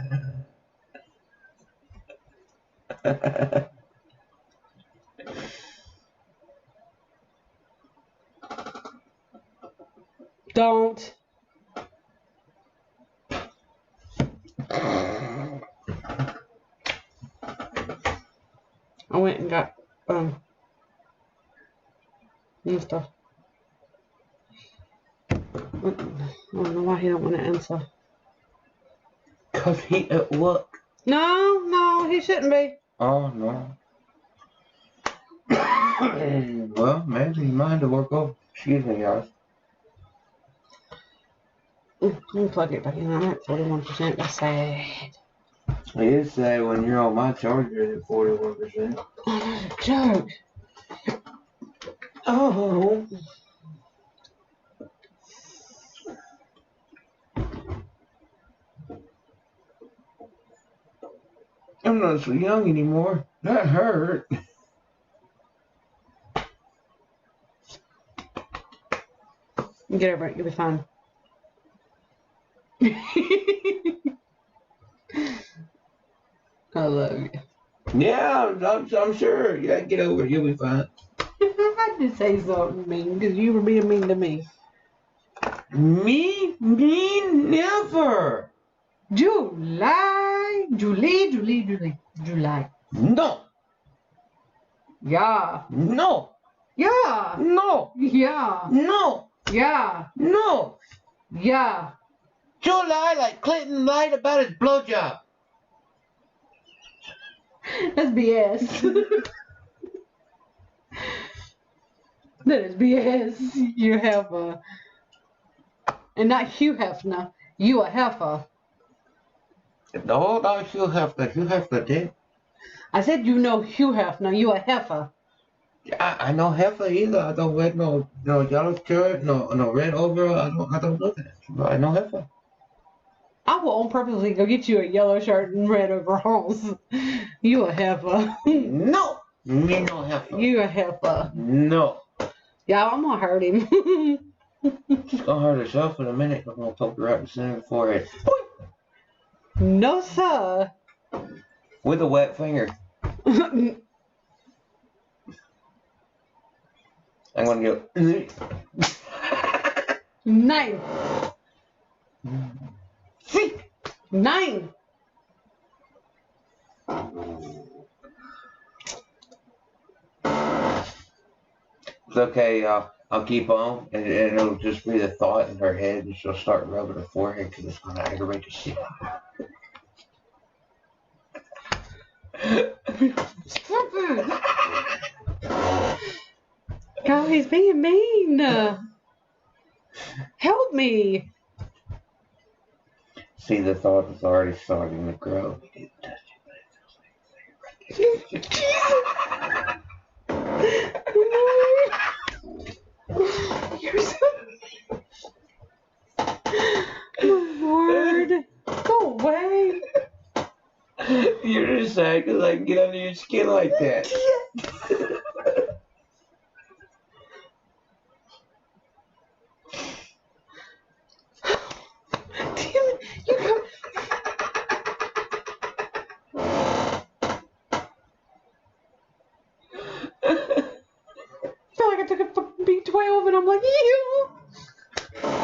Don't. I went and got and stuff. I don't know why he don't want to answer. Cause he at work. No, he shouldn't be. Oh no. Well, maybe he might have work over. Excuse me, guys. Let me plug it back in. I'm at 41%. That's sad. It is sad when you're on my charger at 41%. Oh, that's a joke. Oh. I'm not so young anymore. That hurt. Get over it. You'll be fine. I love you. Yeah, I'm sure. Yeah, get over it. You'll be fine. I had to say something mean because you were being mean to me. Me? Never. July. No. Yeah. No. Yeah. No. Yeah. No. Yeah. No. Yeah. July like Clinton lied about his blowjob. That's BS. That is BS. You have a... And not Hugh Hefner. You a heifer. No, not Hugh Hefner. Hugh Hefner did. I said you know Hugh Hefner. You a heifer. I know Heifer either. I don't wear no yellow shirt, no red overall. I don't look at it. But I know Heifer. I will on purposely go get you a yellow shirt and red overalls. You a heifer. No, me no Heifer. You a heifer. No. Yeah, I'm gonna hurt him. She's gonna hurt herself in a minute. I'm gonna poke her right in the center of the forehead. No, sir. With a wet finger. I'm gonna go. 9. See? 9. It's okay. I'll keep on, and it'll just be the thought in her head, and she'll start rubbing her forehead because it's gonna aggravate the shit out Stop it! God, he's being mean. Help me. See, the thought is already starting to grow. You didn't touch it, but it feels like You're so. My Lord. Go away. You're just sad because I can get under your skin like that. Damn it. You come. I feel like I took a fucking B12 and I'm like, ew.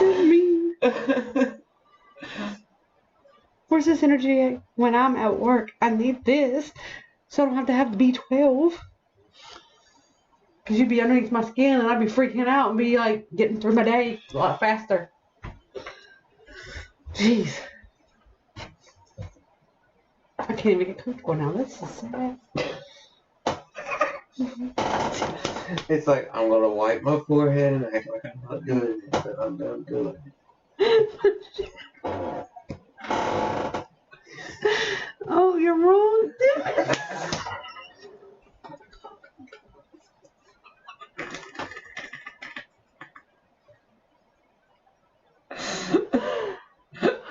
You're mean. Where's this energy at? When I'm at work? I need this so I don't have to have the B12. Because you'd be underneath my skin and I'd be freaking out and be like getting through my day a lot faster. Jeez. I can't even get comfortable now. This is sad. It's like I'm gonna wipe my forehead and act like I'm not doing it, but I'm done doing it. Oh, you're wrong.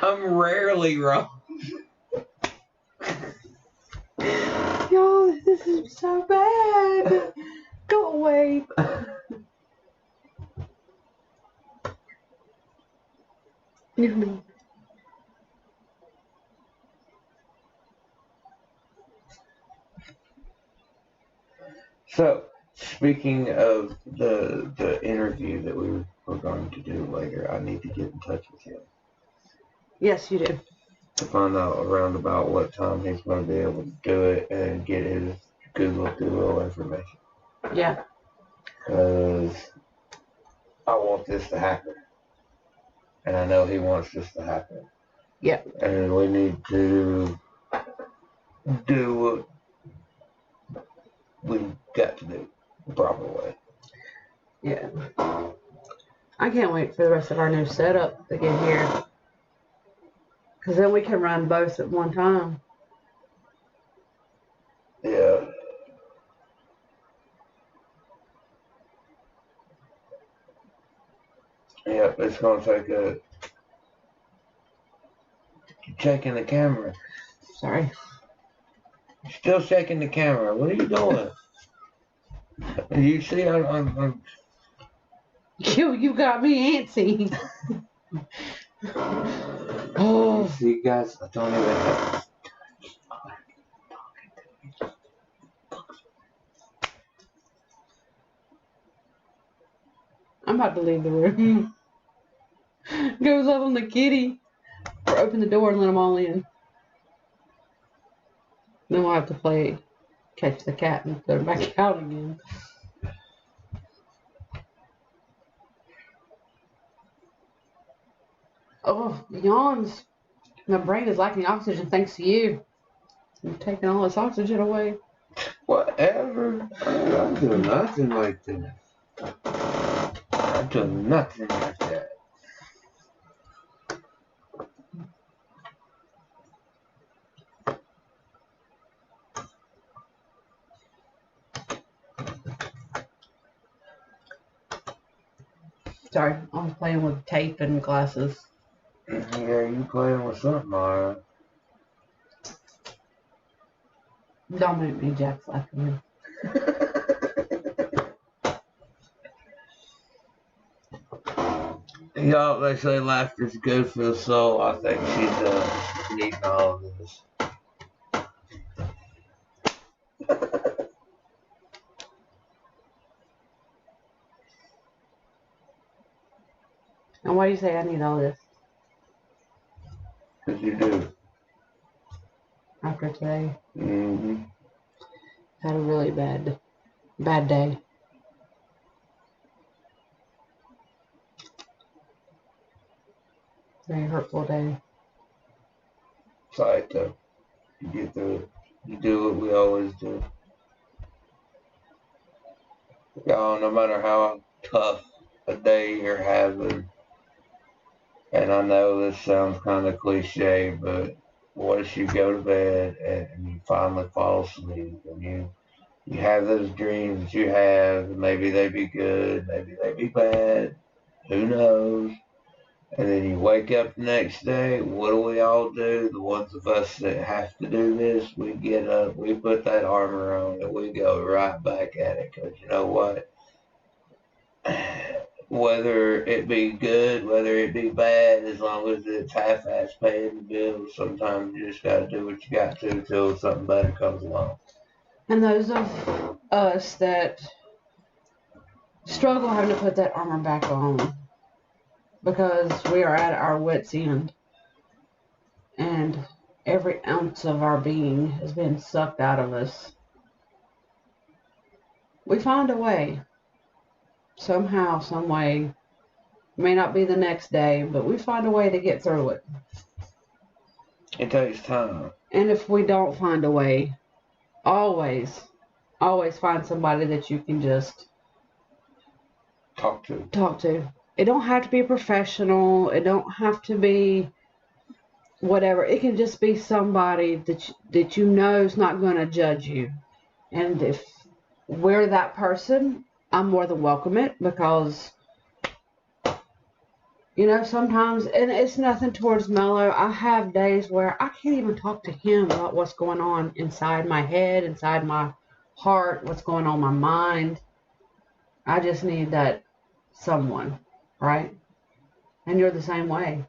I'm rarely wrong. Yo, this is so bad. Go away. You're mean. So, speaking of the interview that we were going to do later, I need to get in touch with him Yes, you do. to find out around about what time he's going to be able to do it and get his Google information. Yeah. Because I want this to happen. And I know he wants this to happen. Yeah. And we need to do what we got to do the proper way. Yeah. I can't wait for the rest of our new setup to get here. Because then we can run both at one time. Yeah. Yep, it's going to take a... You're checking the camera. Sorry. You're still checking the camera. What are you doing? You see, I'm You got me antsy. Oh. see, guys, I don't even have... I'm about to leave the room. Go love on the kitty. Or open the door and let them all in. Then we'll have to play catch the cat and put her back out again. Oh, yawns. My brain is lacking oxygen thanks to you. You're taking all this oxygen away. Whatever. I'm doing nothing like that. I'm doing nothing like that. Sorry, I'm playing with tape and glasses. Yeah, you playing with something, Mara. Don't make me Jack laughing. Y'all, they say laughter's good for the soul. I think she's needing all of this. And why do you say I need all this? Because you do. After today, Mm-hmm. had a really bad day. very hurtful day. Sorry, though. You get through it. You do what we always do. Y'all, no matter how tough a day you're having, and I know this sounds kind of cliche, but once you go to bed and you finally fall asleep and you have those dreams that you have, maybe they be good, maybe they be bad, who knows? And then you wake up the next day, what do we all do? The ones of us that have to do this, we get up, we put that armor on, and we go right back at it. Because you know what? Whether it be good, whether it be bad, as long as it's half-ass paying the bills, sometimes you just got to do what you got to until something better comes along. And those of us that struggle having to put that armor back on because we are at our wits' end and every ounce of our being has been sucked out of us, we find a way. Somehow, some way. It may not be the next day, but we find a way to get through it. It takes time. And if we don't find a way, always find somebody that you can just talk to. It don't have to be a professional. It don't have to be whatever. It can just be somebody that you know is not going to judge you. And if we're that person, I'm more than welcome it, because sometimes, and it's nothing towards Mello, I have days where I can't even talk to him about what's going on inside my head, inside my heart, what's going on in my mind. I just need that someone, right? And you're the same way.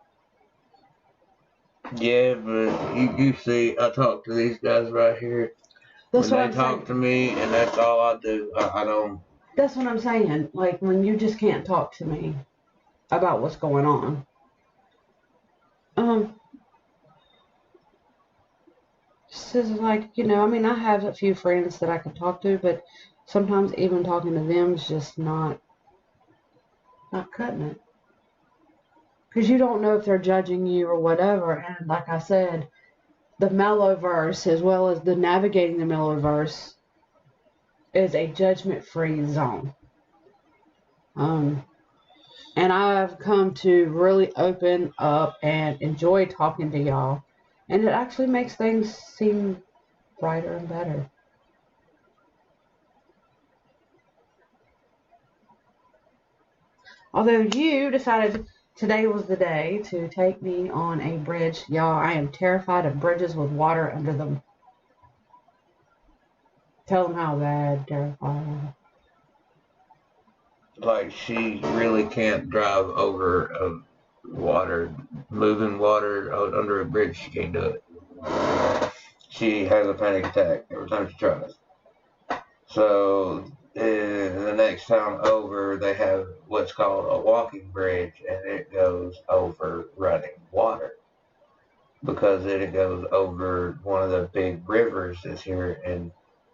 Yeah, but you see, I talk to these guys right here. That's when what they I'm talk saying. to me, and that's all I do. I don't. That's what I'm saying. Like, when you just can't talk to me about what's going on. Just as like, I have a few friends that I can talk to, but sometimes even talking to them is just not cutting it. Because you don't know if they're judging you or whatever. And like I said, the Melloverse, as well as the navigating the Melloverse, is a judgment-free zone. And I've come to really open up and enjoy talking to y'all. And it actually makes things seem brighter and better. Although you decided today was the day to take me on a bridge. Y'all, I am terrified of bridges with water under them. Tell them how bad, terrified. Like, she really can't drive over moving water out under a bridge. She can't do it. She has a panic attack every time she tries. So, in the next town over, they have what's called a walking bridge, and it goes over running water. Because it goes over one of the big rivers that's here in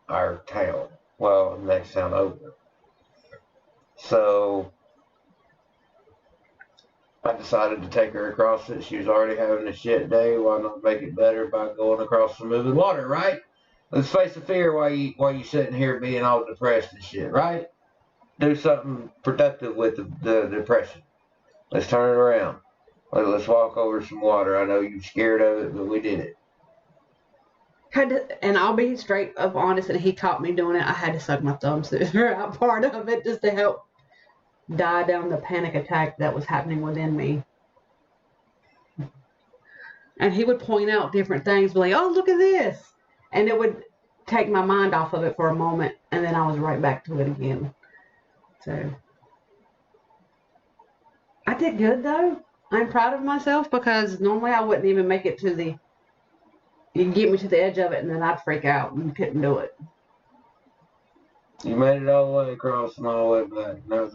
our town. Well, next town over. So I decided to take her across it. She was already having a shit day. Why not make it better by going across some moving water, right? Let's face the fear while you sitting here being all depressed and shit, right? Do something productive with the depression. Let's turn it around. Let's walk over some water. I know you're scared of it, but we did it. And I'll be straight up honest, and he caught me doing it. I had to suck my thumbs through that part of it just to help die down the panic attack that was happening within me. And he would point out different things, be like, oh, look at this. And it would take my mind off of it for a moment, and then I was right back to it again. So I did good, though. I'm proud of myself, because normally I wouldn't even make it to you'd get me to the edge of it, and then I'd freak out and couldn't do it. You made it all the way across and all the way back. That's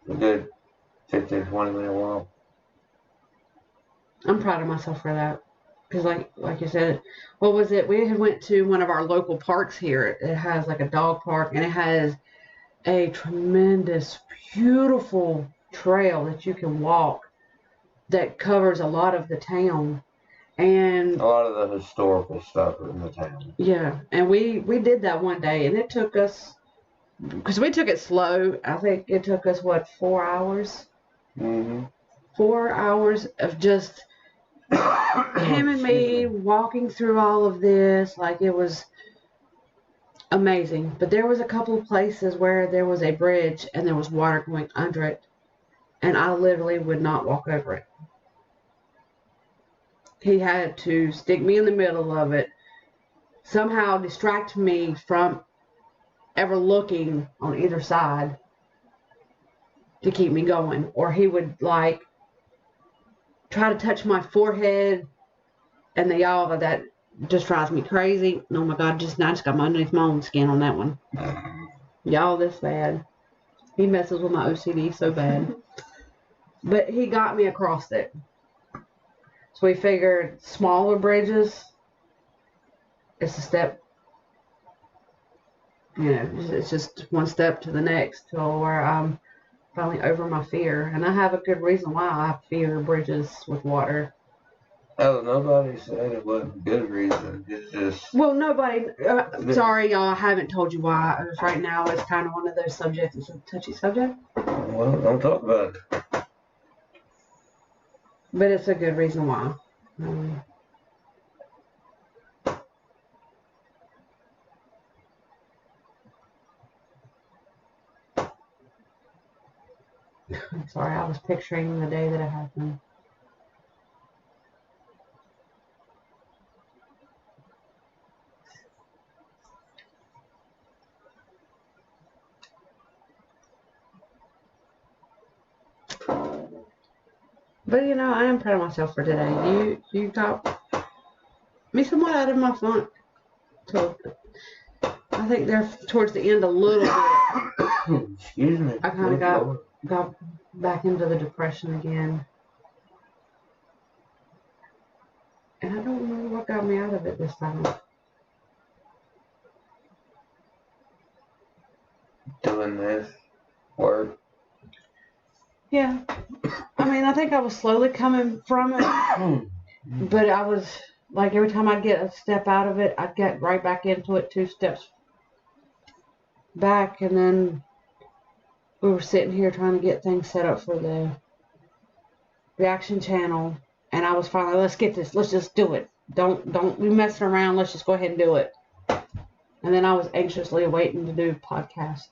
a good 15, 20-minute walk. I'm proud of myself for that. Because like you said, what was it? We had went to one of our local parks here. It has like a dog park, and it has a tremendous, beautiful trail that you can walk that covers a lot of the town. And a lot of the historical stuff in the town. yeah, and we did that one day, and it took us, because we took it slow. I think it took us, what, 4 hours? Mm-hmm. 4 hours of just him and me walking through all of this. Like, it was amazing. But there was a couple of places where there was a bridge and there was water going under it, and I literally would not walk over it. He had to stick me in the middle of it, somehow distract me from ever looking on either side to keep me going. Or he would, like, try to touch my forehead, and y'all, that just drives me crazy. Oh my God, I just got my underneath my own skin on that one. Y'all, this bad. He messes with my OCD so bad. But he got me across it. So we figured smaller bridges, it's a step, you know, it's just one step to the next till where I'm finally over my fear. And I have a good reason why I fear bridges with water. Oh, nobody said it wasn't a good reason. It's just... Well, nobody, sorry y'all, I haven't told you why. Right now it's kind of one of those subjects, it's a touchy subject. Well, don't talk about it. But it's a good reason why. I'm sorry, I was picturing the day that it happened. But you know, I am proud of myself for today. You got me somewhat out of my funk. So I think they're towards the end a little bit. Excuse me. I kind of got back into the depression again. And I don't remember what got me out of it this time. Doing this work. Yeah. I mean, I think I was slowly coming from it. But I was, like, every time I'd get a step out of it, I'd get right back into it, 2 steps back. And then we were sitting here trying to get things set up for the reaction channel. And I was finally, let's get this. Let's just do it. Don't be messing around. Let's just go ahead and do it. And then I was anxiously waiting to do a podcast.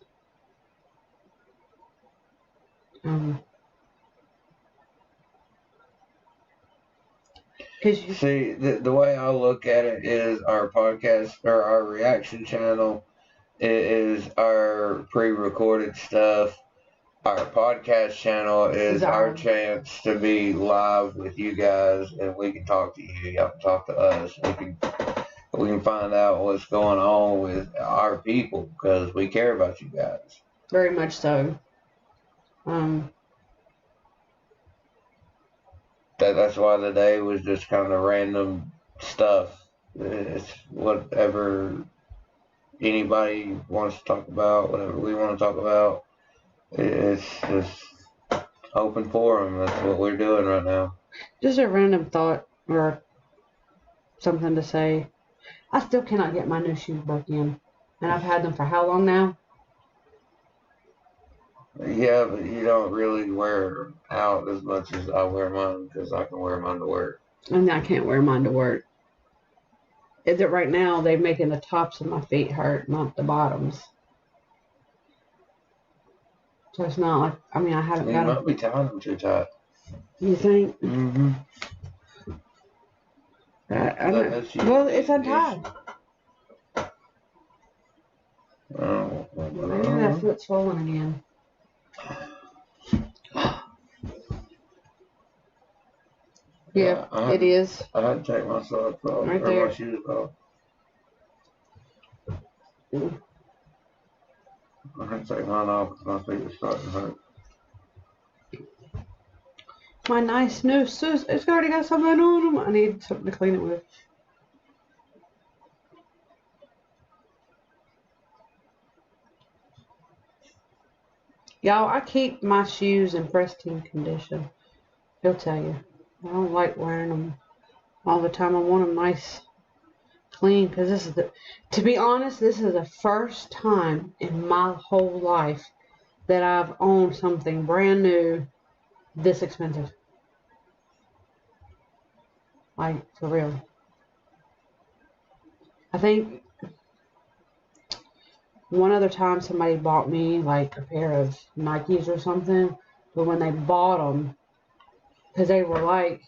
See, the way I look at it is our podcast or our reaction channel is our pre-recorded stuff. Our podcast channel is our chance to be live with you guys, and we can talk to you. Y'all can talk to us. We can find out what's going on with our people because we care about you guys. Very much so. That's why today was just kind of random stuff. It's whatever anybody wants to talk about, whatever we want to talk about. It's just open forum. That's what we're doing right now. Just a random thought or something to say. I still cannot get my new shoes back in. And I've had them for how long now? Yeah, but you don't really wear out as much as I wear mine because I can wear mine to work. And I can't wear mine to work. Is it right now they're making the tops of my feet hurt, not the bottoms. So it's not like, I mean, I haven't got You might be tying them too tight. You think? Mm-hmm. I don't, well, it's untied. Maybe that foot's swollen again. Yeah, it is. I had to take my socks off, right or there. my shoes off. I had to take mine off because my feet were starting to hurt. My nice new shoes. It's already got something on them. I need something to clean it with. Y'all, I keep my shoes in pristine condition. He'll tell you. I don't like wearing them all the time. I want them nice, clean, because to be honest, this is the first time in my whole life that I've owned something brand new this expensive. Like, for real. I think one other time somebody bought me like a pair of Nikes or something, but when they bought them, because they were like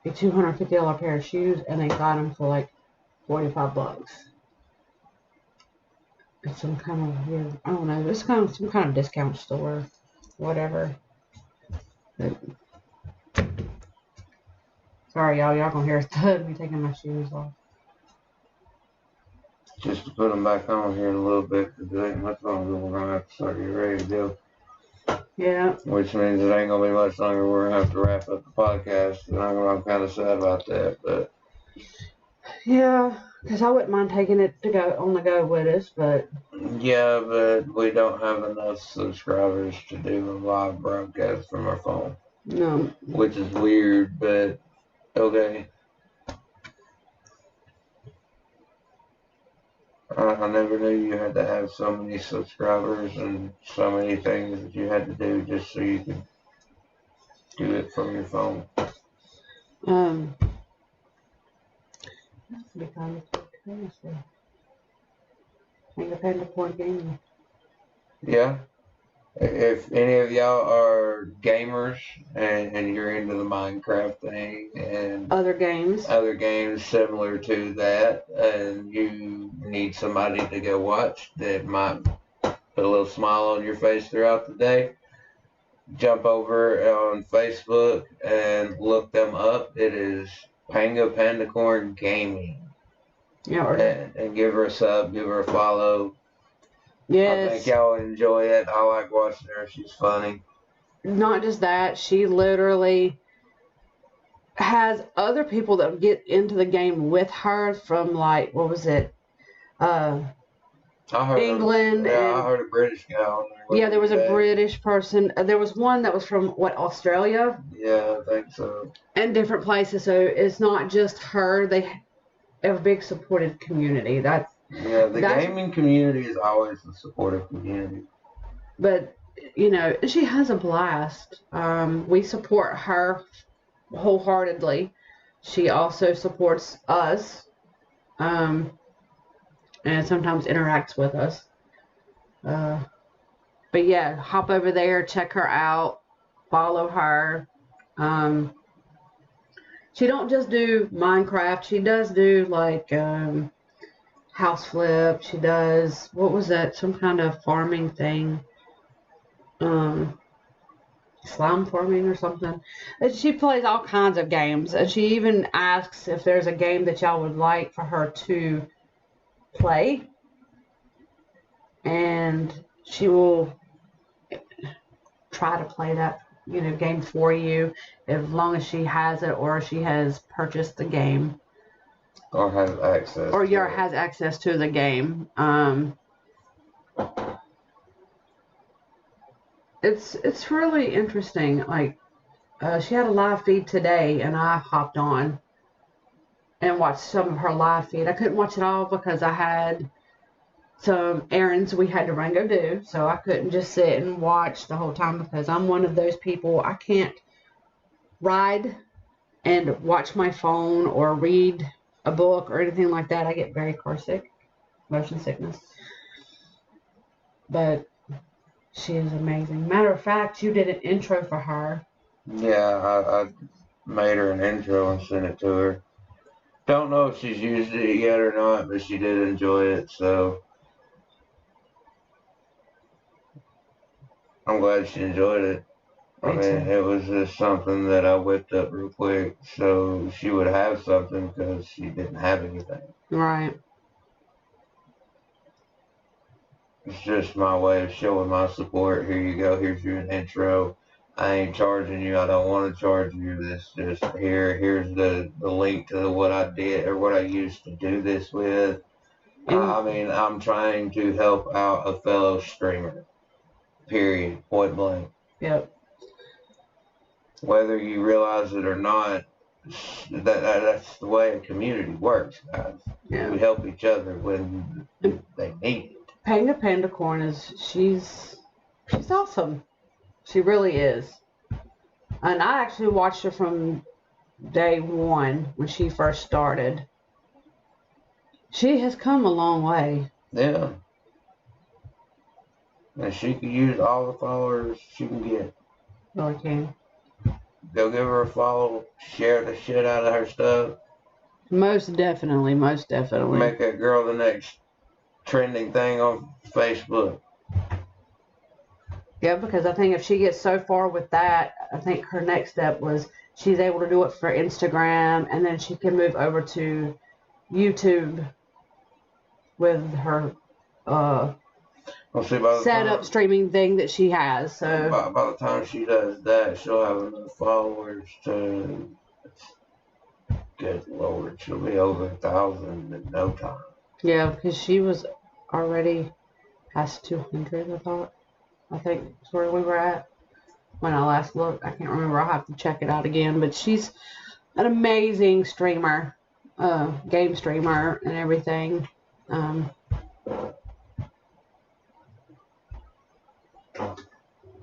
a $250 pair of shoes, and they got them for like $45. It's some kind of weird, I don't know, it's kind of some kind of discount store, whatever. But, sorry, y'all gonna hear a thud me taking my shoes off. Just to put them back on here in a little bit, because it ain't much longer. We're going to have to start getting ready to go. Yeah. Which means it ain't going to be much longer. We're going to have to wrap up the podcast. And I'm kind of sad about that. But Yeah, because I wouldn't mind taking it to go on the go with us, but yeah, but we don't have enough subscribers to do a live broadcast from our phone. no. Which is weird, but okay. I never knew you had to have so many subscribers and so many things that you had to do just so you could do it from your phone. Be kind of crazy. Independent point gaming. Yeah. If any of y'all are gamers and you're into the Minecraft thing and Other games. other games similar to that, and you need somebody to go watch that might put a little smile on your face throughout the day, jump over on Facebook and look them up. It is Pango Pandacorn Gaming. Yeah. Or, And give her a sub, give her a follow. I yes. think y'all enjoy it. I like watching her. She's funny. Not just that, she literally has other people that get into the game with her from like, what was it? I heard England. I heard a British guy on there. Yeah, there was a British person. There was one that was from Australia. Yeah, I think so. And different places. So it's not just her. They have a big supportive community. The gaming community is always a supportive community. But she has a blast. We support her wholeheartedly. She also supports us, and sometimes interacts with us. But yeah, hop over there, check her out, follow her. She don't just do Minecraft. She does do like house flip. She does, what was that? Some kind of farming thing. Slime farming or something. And she plays all kinds of games. And she even asks if there's a game that y'all would like for her to play. And she will try to play that game for you, as long as she has it or she has purchased the game or has access has access to the game. It's really interesting. Like she had a live feed today, and I hopped on and watched some of her live feed. I couldn't watch it all because I had some errands we had to run go do, so I couldn't just sit and watch the whole time, because I'm one of those people, I can't ride and watch my phone or read a book or anything like that. I get very car sick, motion sickness. But she is amazing. Matter of fact, you did an intro for her. Yeah, I made her an intro and sent it to her. Don't know if she's used it yet or not, but she did enjoy it, so I'm glad she enjoyed it. I mean, it was just something that I whipped up real quick so she would have something, because she didn't have anything. Right. It's just my way of showing my support. Here you go. Here's your intro. I ain't charging you. I don't want to charge you. This just here's the link to what I did or what I used to do this with. I mean, I'm trying to help out a fellow streamer. Period. Point blank. Yep. Whether you realize it or not, that's the way a community works, guys. Yeah. We help each other when they need it. Panga Panda Corn is she's awesome. She really is. And I actually watched her from day one when she first started. She has come a long way. Yeah. And she could use all the followers she can get. Really can. Go give her a follow, share the shit out of her stuff. Most definitely, most definitely. Make that girl the next trending thing on Facebook. Yeah, because I think if she gets so far with that, I think her next step was she's able to do it for Instagram, and then she can move over to YouTube with her We'll see by the setup time, streaming thing that she has. So by the time she does that, she'll have enough followers to. Good Lord, she'll be over 1,000 in no time. yeah, because she was already past 200, I thought. I think that's where we were at when I last looked. I can't remember. I'll have to check it out again. But she's an amazing streamer, game streamer, and everything.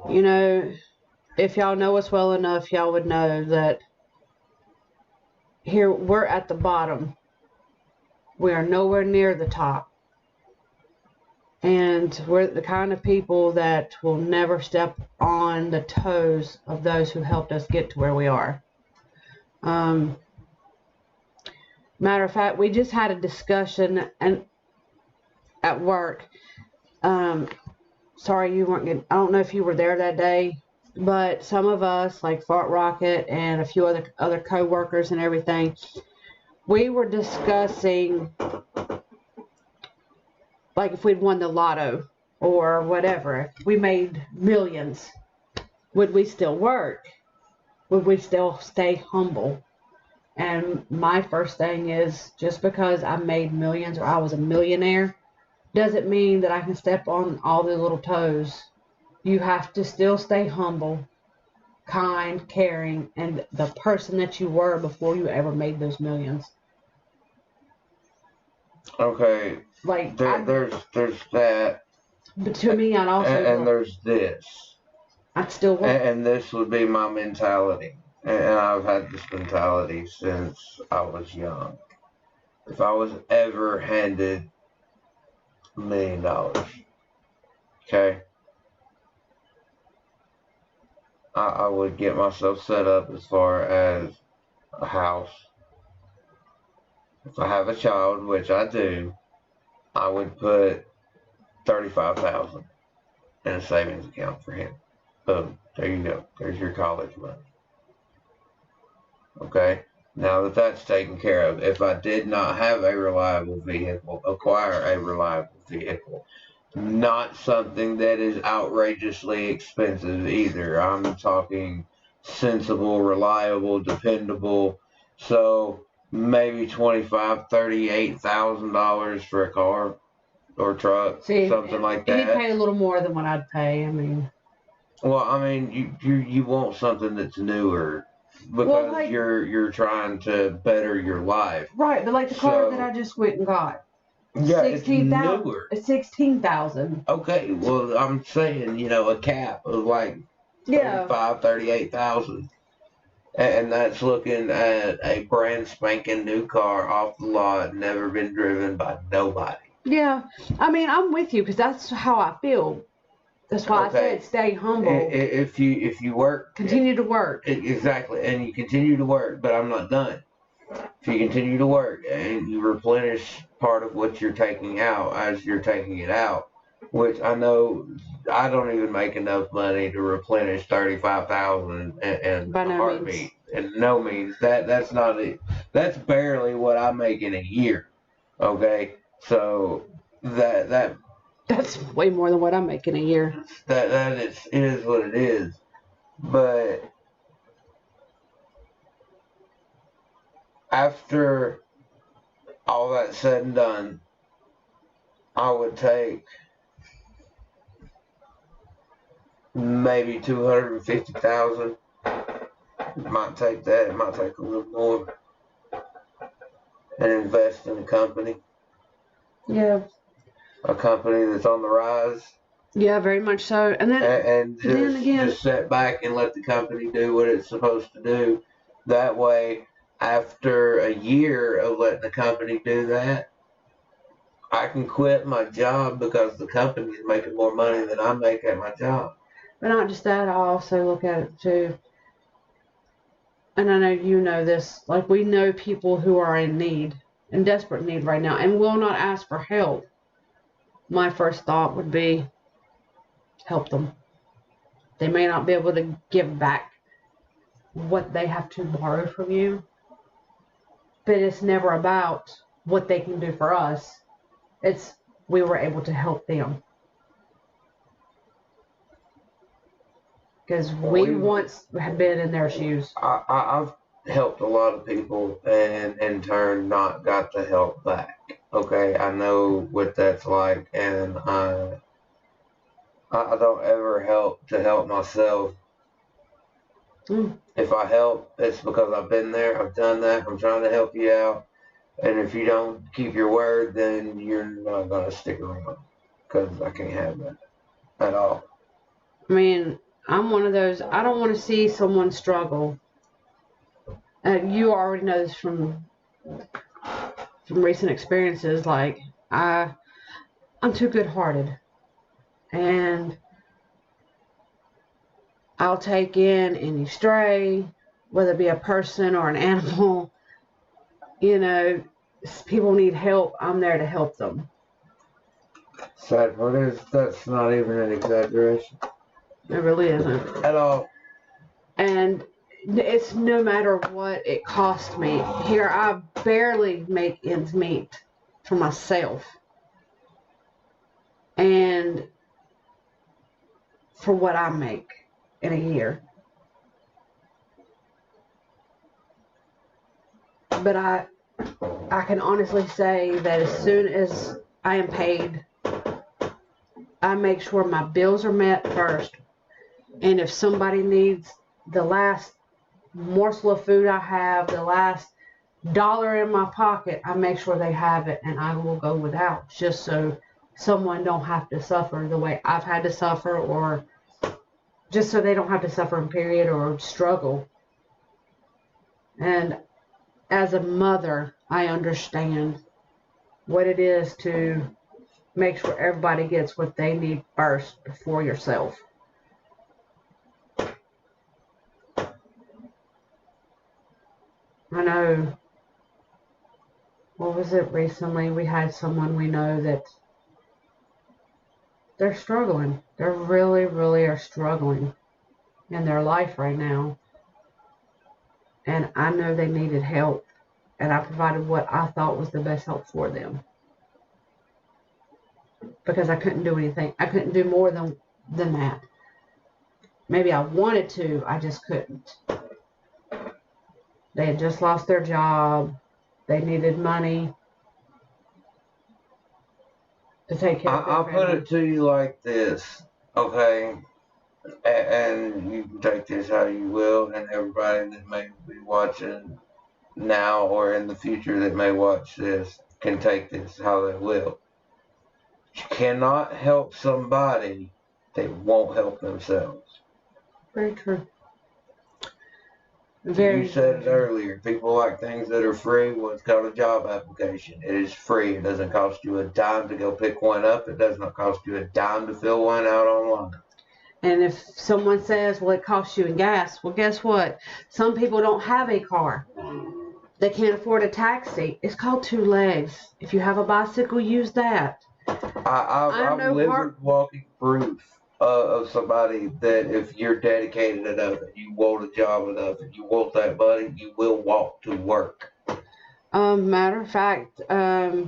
You know, if y'all know us well enough, y'all would know that here we're at the bottom. We are nowhere near the top. And we're the kind of people that will never step on the toes of those who helped us get to where we are. Matter of fact, we just had a discussion at work. Sorry you weren't getting, I don't know if you were there that day, but some of us, like Fart Rocket and a few other co-workers and everything, we were discussing, like, if we'd won the lotto or whatever, if we made millions, would we still work? Would we still stay humble? And my first thing is, just because I made millions or I was a millionaire doesn't mean that I can step on all the little toes. You have to still stay humble, kind, caring, and the person that you were before you ever made those millions. Okay, Like, there's that. But to me, I'd also and there's this. I'd still work. And this would be my mentality. And I've had this mentality since I was young. If I was ever handed $1 million, okay, I would get myself set up as far as a house. If I have a child, which I do, I would put $35,000 in a savings account for him. Boom, there you go. There's your college money. Okay, now that that's taken care of, if I did not have a reliable vehicle, acquire a reliable vehicle. Not something that is outrageously expensive either. I'm talking sensible, reliable, dependable. So maybe $25,000, $38,000 for a car or truck, something like that. He'd pay a little more than what I'd pay. I mean, well, I mean, you want something that's newer because Well, like- you're trying to better your life. right? But like the car So- that I just went and got, Yeah, it's 16,000. newer. It's 16,000. Okay, well, I'm saying, a cap of like Yeah. 38,000. And that's looking at a brand spanking new car off the lot, never been driven by nobody. Yeah. I mean, I'm with you because that's how I feel. That's why Okay. I said stay humble. If you work, Continue to work. exactly, and you continue to work, but I'm not done. If you continue to work and you replenish part of what you're taking out as you're taking it out, which I know I don't even make enough money to replenish 35,000 and By a no heartbeat. means. And no means that's not it. That's barely what I make in a year. Okay, so that That's way more than what I'm making a year. that is what it is. But after all that said and done, I would take maybe 250,000 It might take that. It might take a little more. And invest in a company. Yeah. A company that's on the rise. Yeah, very much so. And then, And then again, just sit back and let the company do what it's supposed to do. That way, after a year of letting the company do that, I can quit my job because the company is making more money than I make at my job. but not just that, I also look at it too. And I know you know this, like we know people who are in need, in desperate need right now, and will not ask for help. My first thought would be, help them. They may not be able to give back what they have to borrow from you, but it's never about what they can do for us. It's we were able to help them. Because we once have been in their shoes. I've helped a lot of people and in turn not got the help back. Okay, I know what that's like, and I don't ever help to help myself. If I help, it's because I've been there, I've done that, I'm trying to help you out. And if you don't keep your word, then you're not going to stick around. Because I can't have that at all. I mean, I'm one of those, I don't want to see someone struggle. You already know this from recent experiences. Like, I'm too good-hearted. And I'll take in any stray, whether it be a person or an animal. You know, people need help. I'm there to help them. Sad part is that's not even an exaggeration. It really isn't. At all. And it's no matter what it cost me. Here, I barely make ends meet for myself. And for what I make in a year. But I can honestly say that as soon as I am paid, I make sure my bills are met first. And if somebody needs the last morsel of food I have, the last dollar in my pocket, I make sure they have it, and I will go without, just so someone don't have to suffer the way I've had to suffer, or just so they don't have to suffer in period or struggle. And as a mother, I understand what it is to make sure everybody gets what they need first before yourself. I know, what was it recently? We had someone we know that they're struggling. They really, really are struggling in their life right now. And I know they needed help. And I provided what I thought was the best help for them. Because I couldn't do anything. I couldn't do more than that. Maybe I wanted to, I just couldn't. They had just lost their job. They needed money to take care of their I'll family. put it to you like this, okay? And you can take this how you will, and everybody that may be watching now or in the future that may watch this can take this how they will. You cannot help somebody that won't help themselves. Very true. You said it earlier. People like things that are free. Well, it's called a job application. It is free. It doesn't cost you a dime to go pick one up. It does not cost you a dime to fill one out online. And if someone says, well, it costs you in gas, well, guess what? Some people don't have a car. They can't afford a taxi. It's called two legs. If you have a bicycle, use that. I'm living walking proof of somebody that if you're dedicated enough and you want a job enough and you want that money, you will walk to work. Matter of fact, the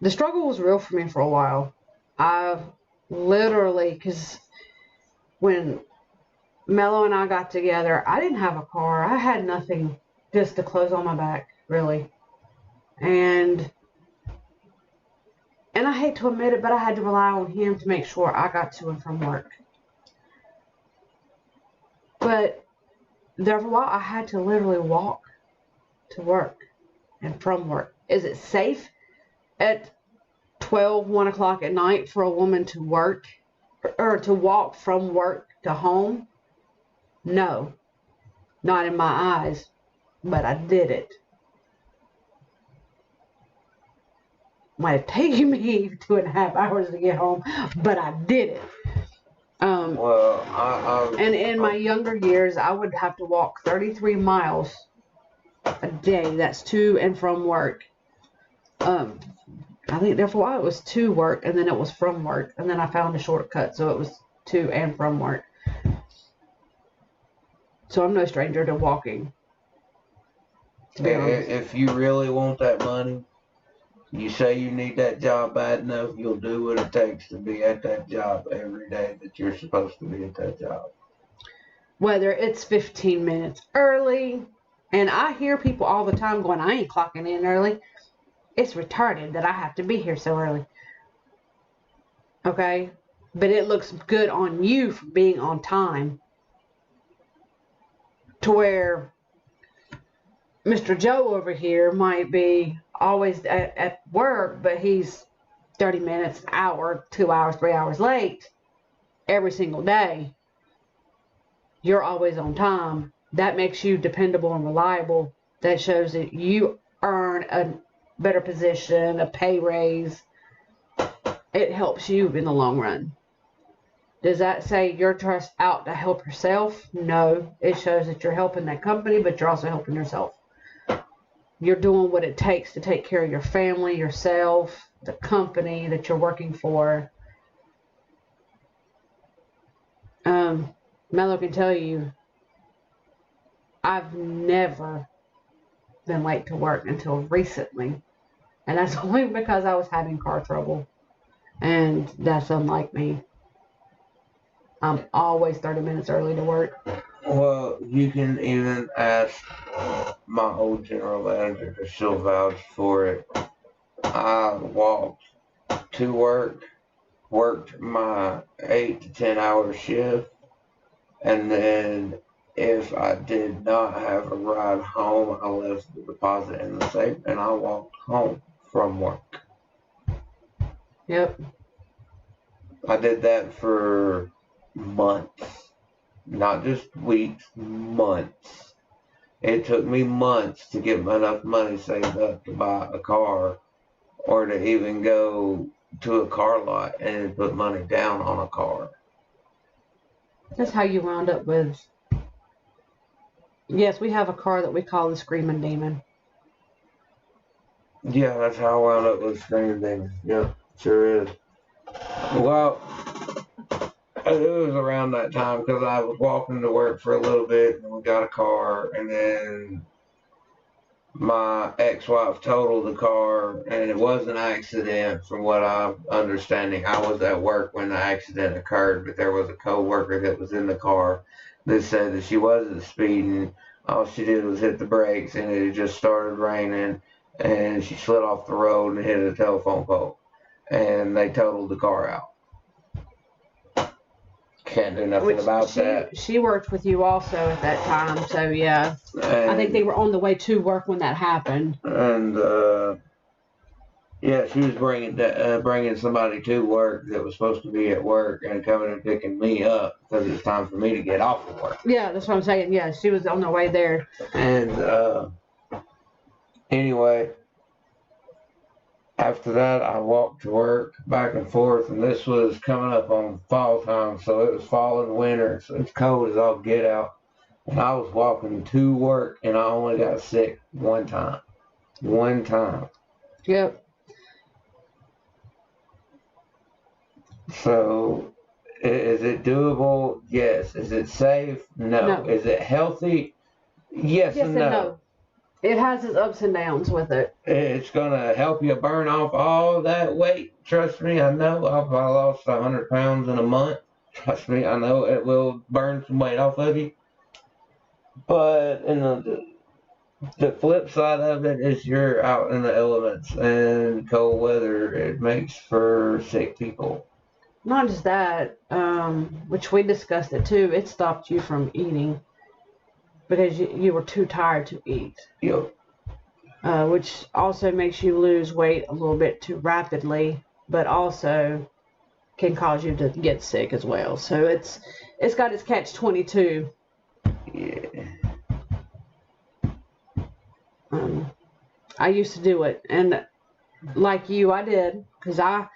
struggle was real for me for a while. I literally, because when Mello and I got together, I didn't have a car. I had nothing, just the clothes on my back, really. And I hate to admit it, but I had to rely on him to make sure I got to and from work. But there for a while, I had to literally walk to work and from work. Is it safe at 12, 1 o'clock at night for a woman to work or to walk from work to home? No, not in my eyes, but I did it. Might have taken me 2.5 hours to get home, but I did it. And in my younger years, I would have to walk 33 miles a day. That's to and from work. I think there for a while it was to work, and then it was from work, and then I found a shortcut, so it was to and from work. So I'm no stranger to walking. To be honest. If you really want that money, you say you need that job bad enough, you'll do what it takes to be at that job every day that you're supposed to be at that job. Whether it's 15 minutes early, and I hear people all the time going, I ain't clocking in early. It's retarded that I have to be here so early. Okay? But it looks good on you for being on time. To where Mr. Joe over here might be always at work, but he's 30 minutes, an hour, 2 hours, 3 hours late every single day. You're always on time. That makes you dependable and reliable. That shows that you earn a better position, a pay raise. It helps you in the long run. Does that say you're just out to help yourself? No. It shows that you're helping that company, but you're also helping yourself. You're doing what it takes to take care of your family, yourself, the company that you're working for. Mello can tell you, I've never been late to work until recently. And that's only because I was having car trouble. And that's unlike me. I'm always 30 minutes early to work. Well, you can even ask my old general manager to she'll vouch for it. I walked to work, worked my 8 to 10 hour shift, and then if I did not have a ride home, I left the deposit in the safe and I walked home from work. Yep. I did that for months. Not just weeks, months. It took me months to get enough money saved up to buy a car or to even go to a car lot and put money down on a car. That's how you wound up with... Yes, we have a car that we call the Screaming Demon. Yeah, that's how I wound up with Screaming Demon. Yep, sure is. Well, it was around that time because I was walking to work for a little bit and we got a car, and then my ex-wife totaled the car, and it was an accident from what I'm understanding. I was at work when the accident occurred, but there was a co-worker that was in the car that said that she wasn't speeding. All she did was hit the brakes, and it just started raining, and she slid off the road and hit a telephone pole, and they totaled the car out. Can't do nothing about that. She worked with you also at that time, so yeah. And I think they were on the way to work when that happened. And yeah, she was bringing somebody to work that was supposed to be at work and coming and picking me up because it's time for me to get off of work. Yeah, that's what I'm saying. Yeah, she was on the way there. And anyway, after that, I walked to work back and forth, and this was coming up on fall time, so it was fall and winter, so it's cold as all get out. And I was walking to work, and I only got sick one time. One time. Yep. So, is it doable? Yes. Is it safe? No. No. Is it healthy? Yes and no. It has its ups and downs with it. It's going to help you burn off all that weight. Trust me, I know. I lost 100 pounds in a month. Trust me, I know it will burn some weight off of you. But in the flip side of it is you're out in the elements and cold weather. It makes for sick people. not just that, which we discussed it too, it stopped you from eating because you were too tired to eat. Yep. Which also makes you lose weight a little bit too rapidly, but also can cause you to get sick as well. So it's got its catch-22. Yeah. I used to do it, and like you, I did, because I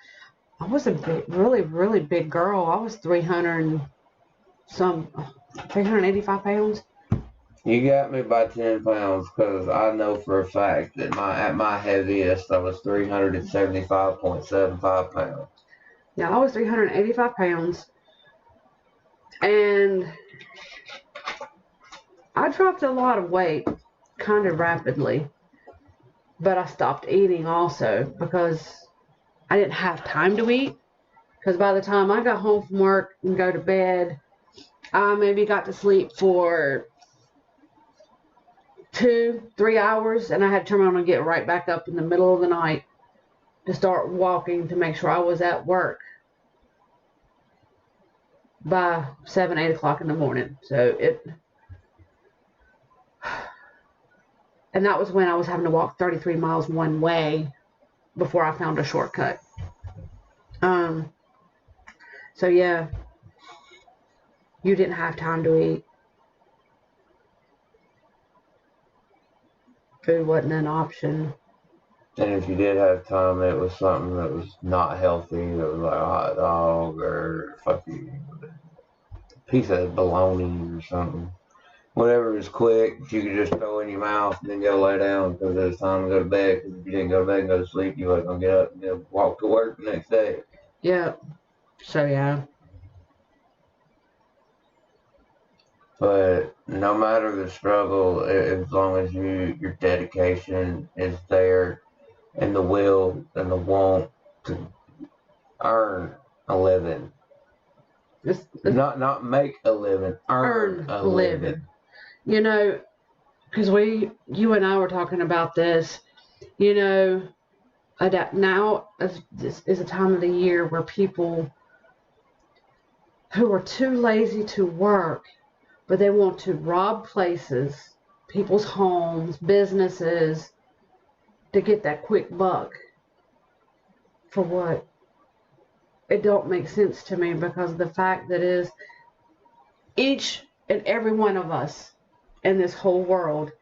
was a really big girl. I was 385 pounds. You got me by 10 pounds because I know for a fact that at my heaviest I was 375.75 pounds. Yeah, I was 385 pounds, and I dropped a lot of weight kind of rapidly, but I stopped eating also because I didn't have time to eat. Because by the time I got home from work and go to bed, I maybe got to sleep for 2-3 hours, and I had to turn around and get right back up in the middle of the night to start walking to make sure I was at work by 7-8 o'clock in the morning. So and that was when I was having to walk 33 miles one way before I found a shortcut. So yeah, you didn't have time to eat. Food wasn't an option. And if you did have time, it was something that was not healthy. It was like a hot dog or fucking piece of bologna or something. Whatever was quick, you could just throw in your mouth and then go lay down because it was time to go to bed. Because if you didn't go to bed and go to sleep, you wasn't going to get up and go walk to work the next day. Yeah. So yeah. But no matter the struggle, as long as your dedication is there and the will and the want to earn a living. Not make a living, earn a living. You know, because you and I were talking about this, you know, now this is a time of the year where people who are too lazy to work, but they want to rob places, people's homes, businesses, to get that quick buck. For what? It don't make sense to me, because the fact that is each and every one of us in this whole world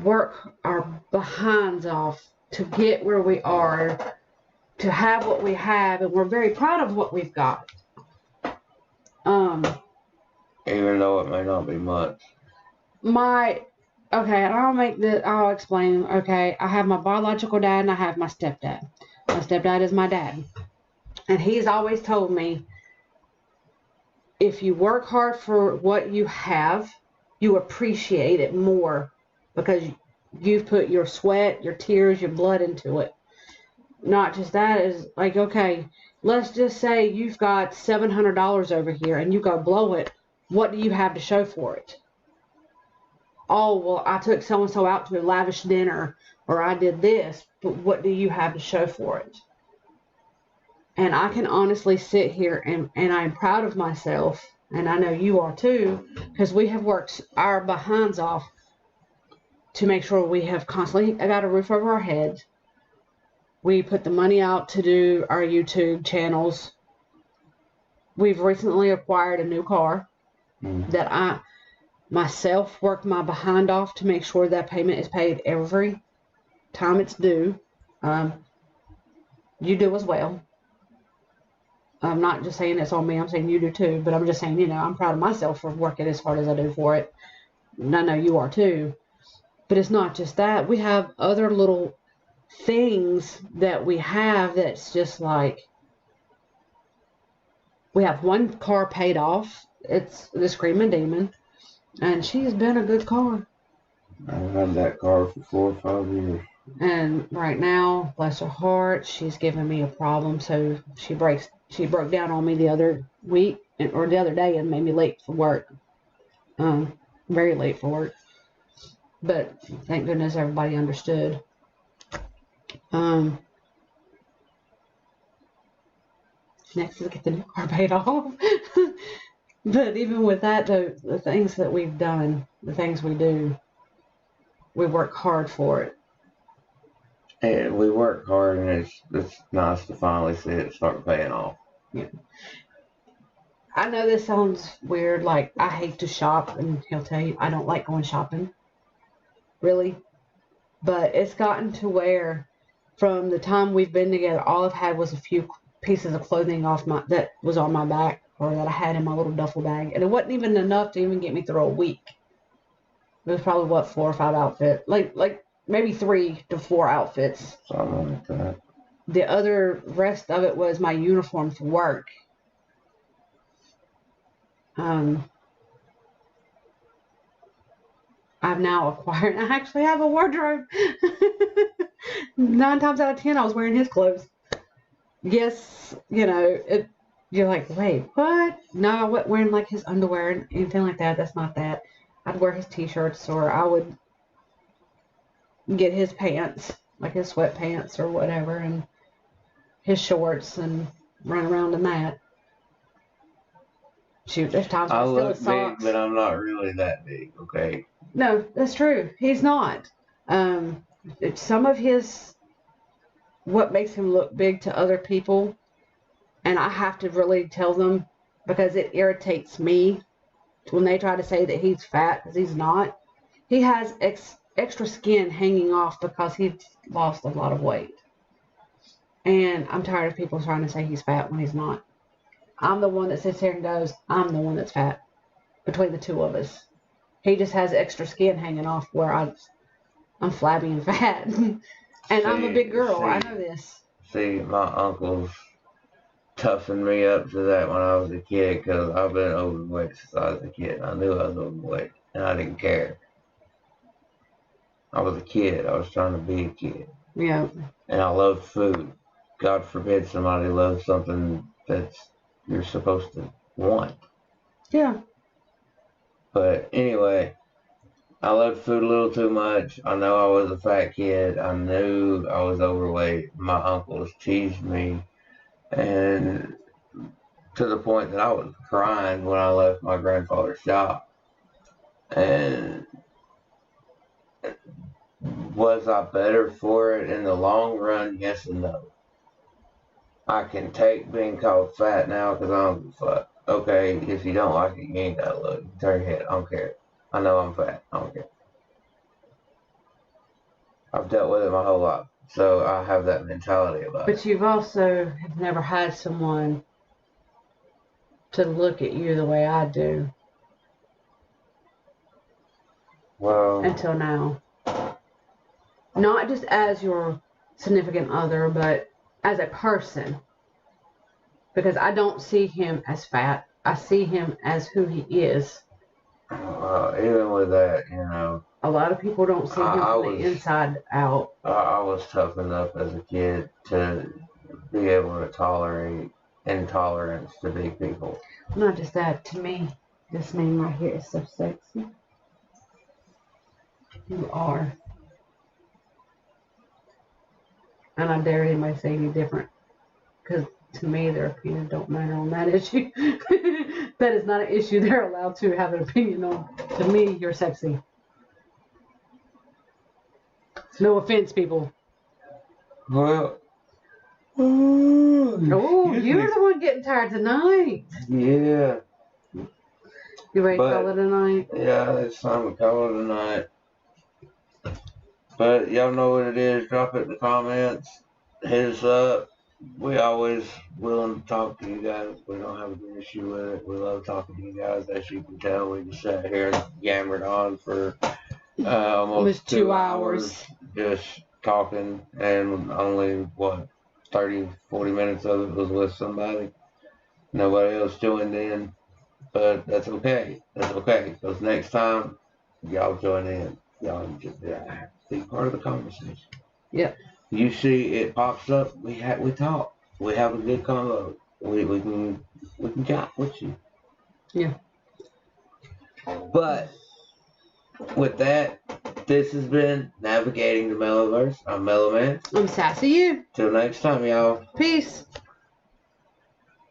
work our behinds off to get where we are, to have what we have, and we're very proud of what we've got. Even though it may not be much. Okay, I'll explain. Okay, I have my biological dad and I have my stepdad. My stepdad is my dad. And he's always told me, if you work hard for what you have, you appreciate it more because you've put your sweat, your tears, your blood into it. Not just that, is like, okay, let's just say you've got $700 over here and you go blow it. What do you have to show for it? Oh, well, I took so-and-so out to a lavish dinner, or I did this, but what do you have to show for it? And I can honestly sit here and I'm proud of myself, and I know you are too, because we have worked our behinds off to make sure we have constantly got a roof over our heads. We put the money out to do our YouTube channels. We've recently acquired a new car that I myself worked my behind off to make sure that payment is paid every time it's due. You do as well. I'm not just saying it's on me, I'm saying you do too, but I'm just saying, you know, I'm proud of myself for working as hard as I do for it. And I know you are too. But it's not just that. We have other little things that we have that's just like, we have one car paid off. It's the Screaming Demon. And she's been a good car. I've had that car for 4 or 5 years. And right now, bless her heart, she's giving me a problem. So she broke down on me the other week or the other day and made me late for work. Very late for work. But thank goodness everybody understood. next is get the new car paid off. But even with that, the things that we've done, the things we do, we work hard for it. And we work hard, and it's nice to finally see it start paying off. Yeah. I know this sounds weird, like I hate to shop, and he'll tell you I don't like going shopping, really. But it's gotten to where, from the time we've been together, all I've had was a few pieces of clothing that was on my back, or that I had in my little duffel bag, and it wasn't even enough to even get me through a week. It was probably 4 or 5 outfits, like maybe 3 to 4 outfits. Something like that. The other rest of it was my uniform for work. I've now acquired, I actually have a wardrobe. 9 times out of 10, I was wearing his clothes. Yes, you're like, wait, what? No, I wasn't wearing like his underwear and anything like that. That's not that. I'd wear his t-shirts, or I would get his pants, like his sweatpants or whatever, and his shorts, and run around in that. Shoot, there's times I I steal look his big, socks. but I'm not really that big, okay? No, that's true. He's not. It's some of what makes him look big to other people, and I have to really tell them, because it irritates me when they try to say that he's fat, because he's not. He has extra skin hanging off because he's lost a lot of weight. And I'm tired of people trying to say he's fat when he's not. I'm the one that sits here and goes, I'm the one that's fat between the two of us. He just has extra skin hanging off where I'm flabby and fat. And I'm a big girl. I know this. See, my uncles toughened me up to that when I was a kid, because I've been overweight since I was a kid. I knew I was overweight, and I didn't care. I was a kid. I was trying to be a kid. Yeah. And I loved food. God forbid somebody loves something that's you're supposed to want. Yeah. But anyway, I loved food a little too much. I know I was a fat kid. I knew I was overweight. My uncles teased me, and to the point that I was crying when I left my grandfather's shop. And was I better for it in the long run? Yes and no. I can take being called fat now because I don't give a fuck. Okay, if you don't like it, you ain't gotta look. Turn your head. I don't care. I know I'm fat. I don't care. I've dealt with it my whole life, so I have that mentality about it. But you've also have never had someone to look at you the way I do. Well, until now. Not just as your significant other, but as a person. Because I don't see him as fat. I see him as who he is. even with that, A lot of people don't see him from the inside out. I was tough enough as a kid to be able to tolerate intolerance to big people. Not just that, to me, this name right here is so sexy. You are. And I dare anybody say any different. Because to me, their opinion don't matter on that issue. That is not an issue they're allowed to have an opinion on. To me, you're sexy. No offense, people. Well, oh, you're the one getting tired tonight. Yeah. You ready to call it a night? Yeah, it's time to call it a night. But y'all know what it is. Drop it in the comments. Hit us up. We always willing to talk to you guys. We don't have an issue with it. We love talking to you guys. As you can tell, we just sat here and yammered on for almost 2 hours just talking, and only 30, 40 minutes of it was with somebody. Nobody else joined in, but that's okay. That's okay, because next time y'all join in, y'all just be part of the conversation. Yep. You see it pops up, we talk. We have a good convo. We can chat with you. Yeah. But with that, this has been Navigating the Melloverse. I'm Mellow Man. I'm Sassy You. Till next time, y'all. Peace.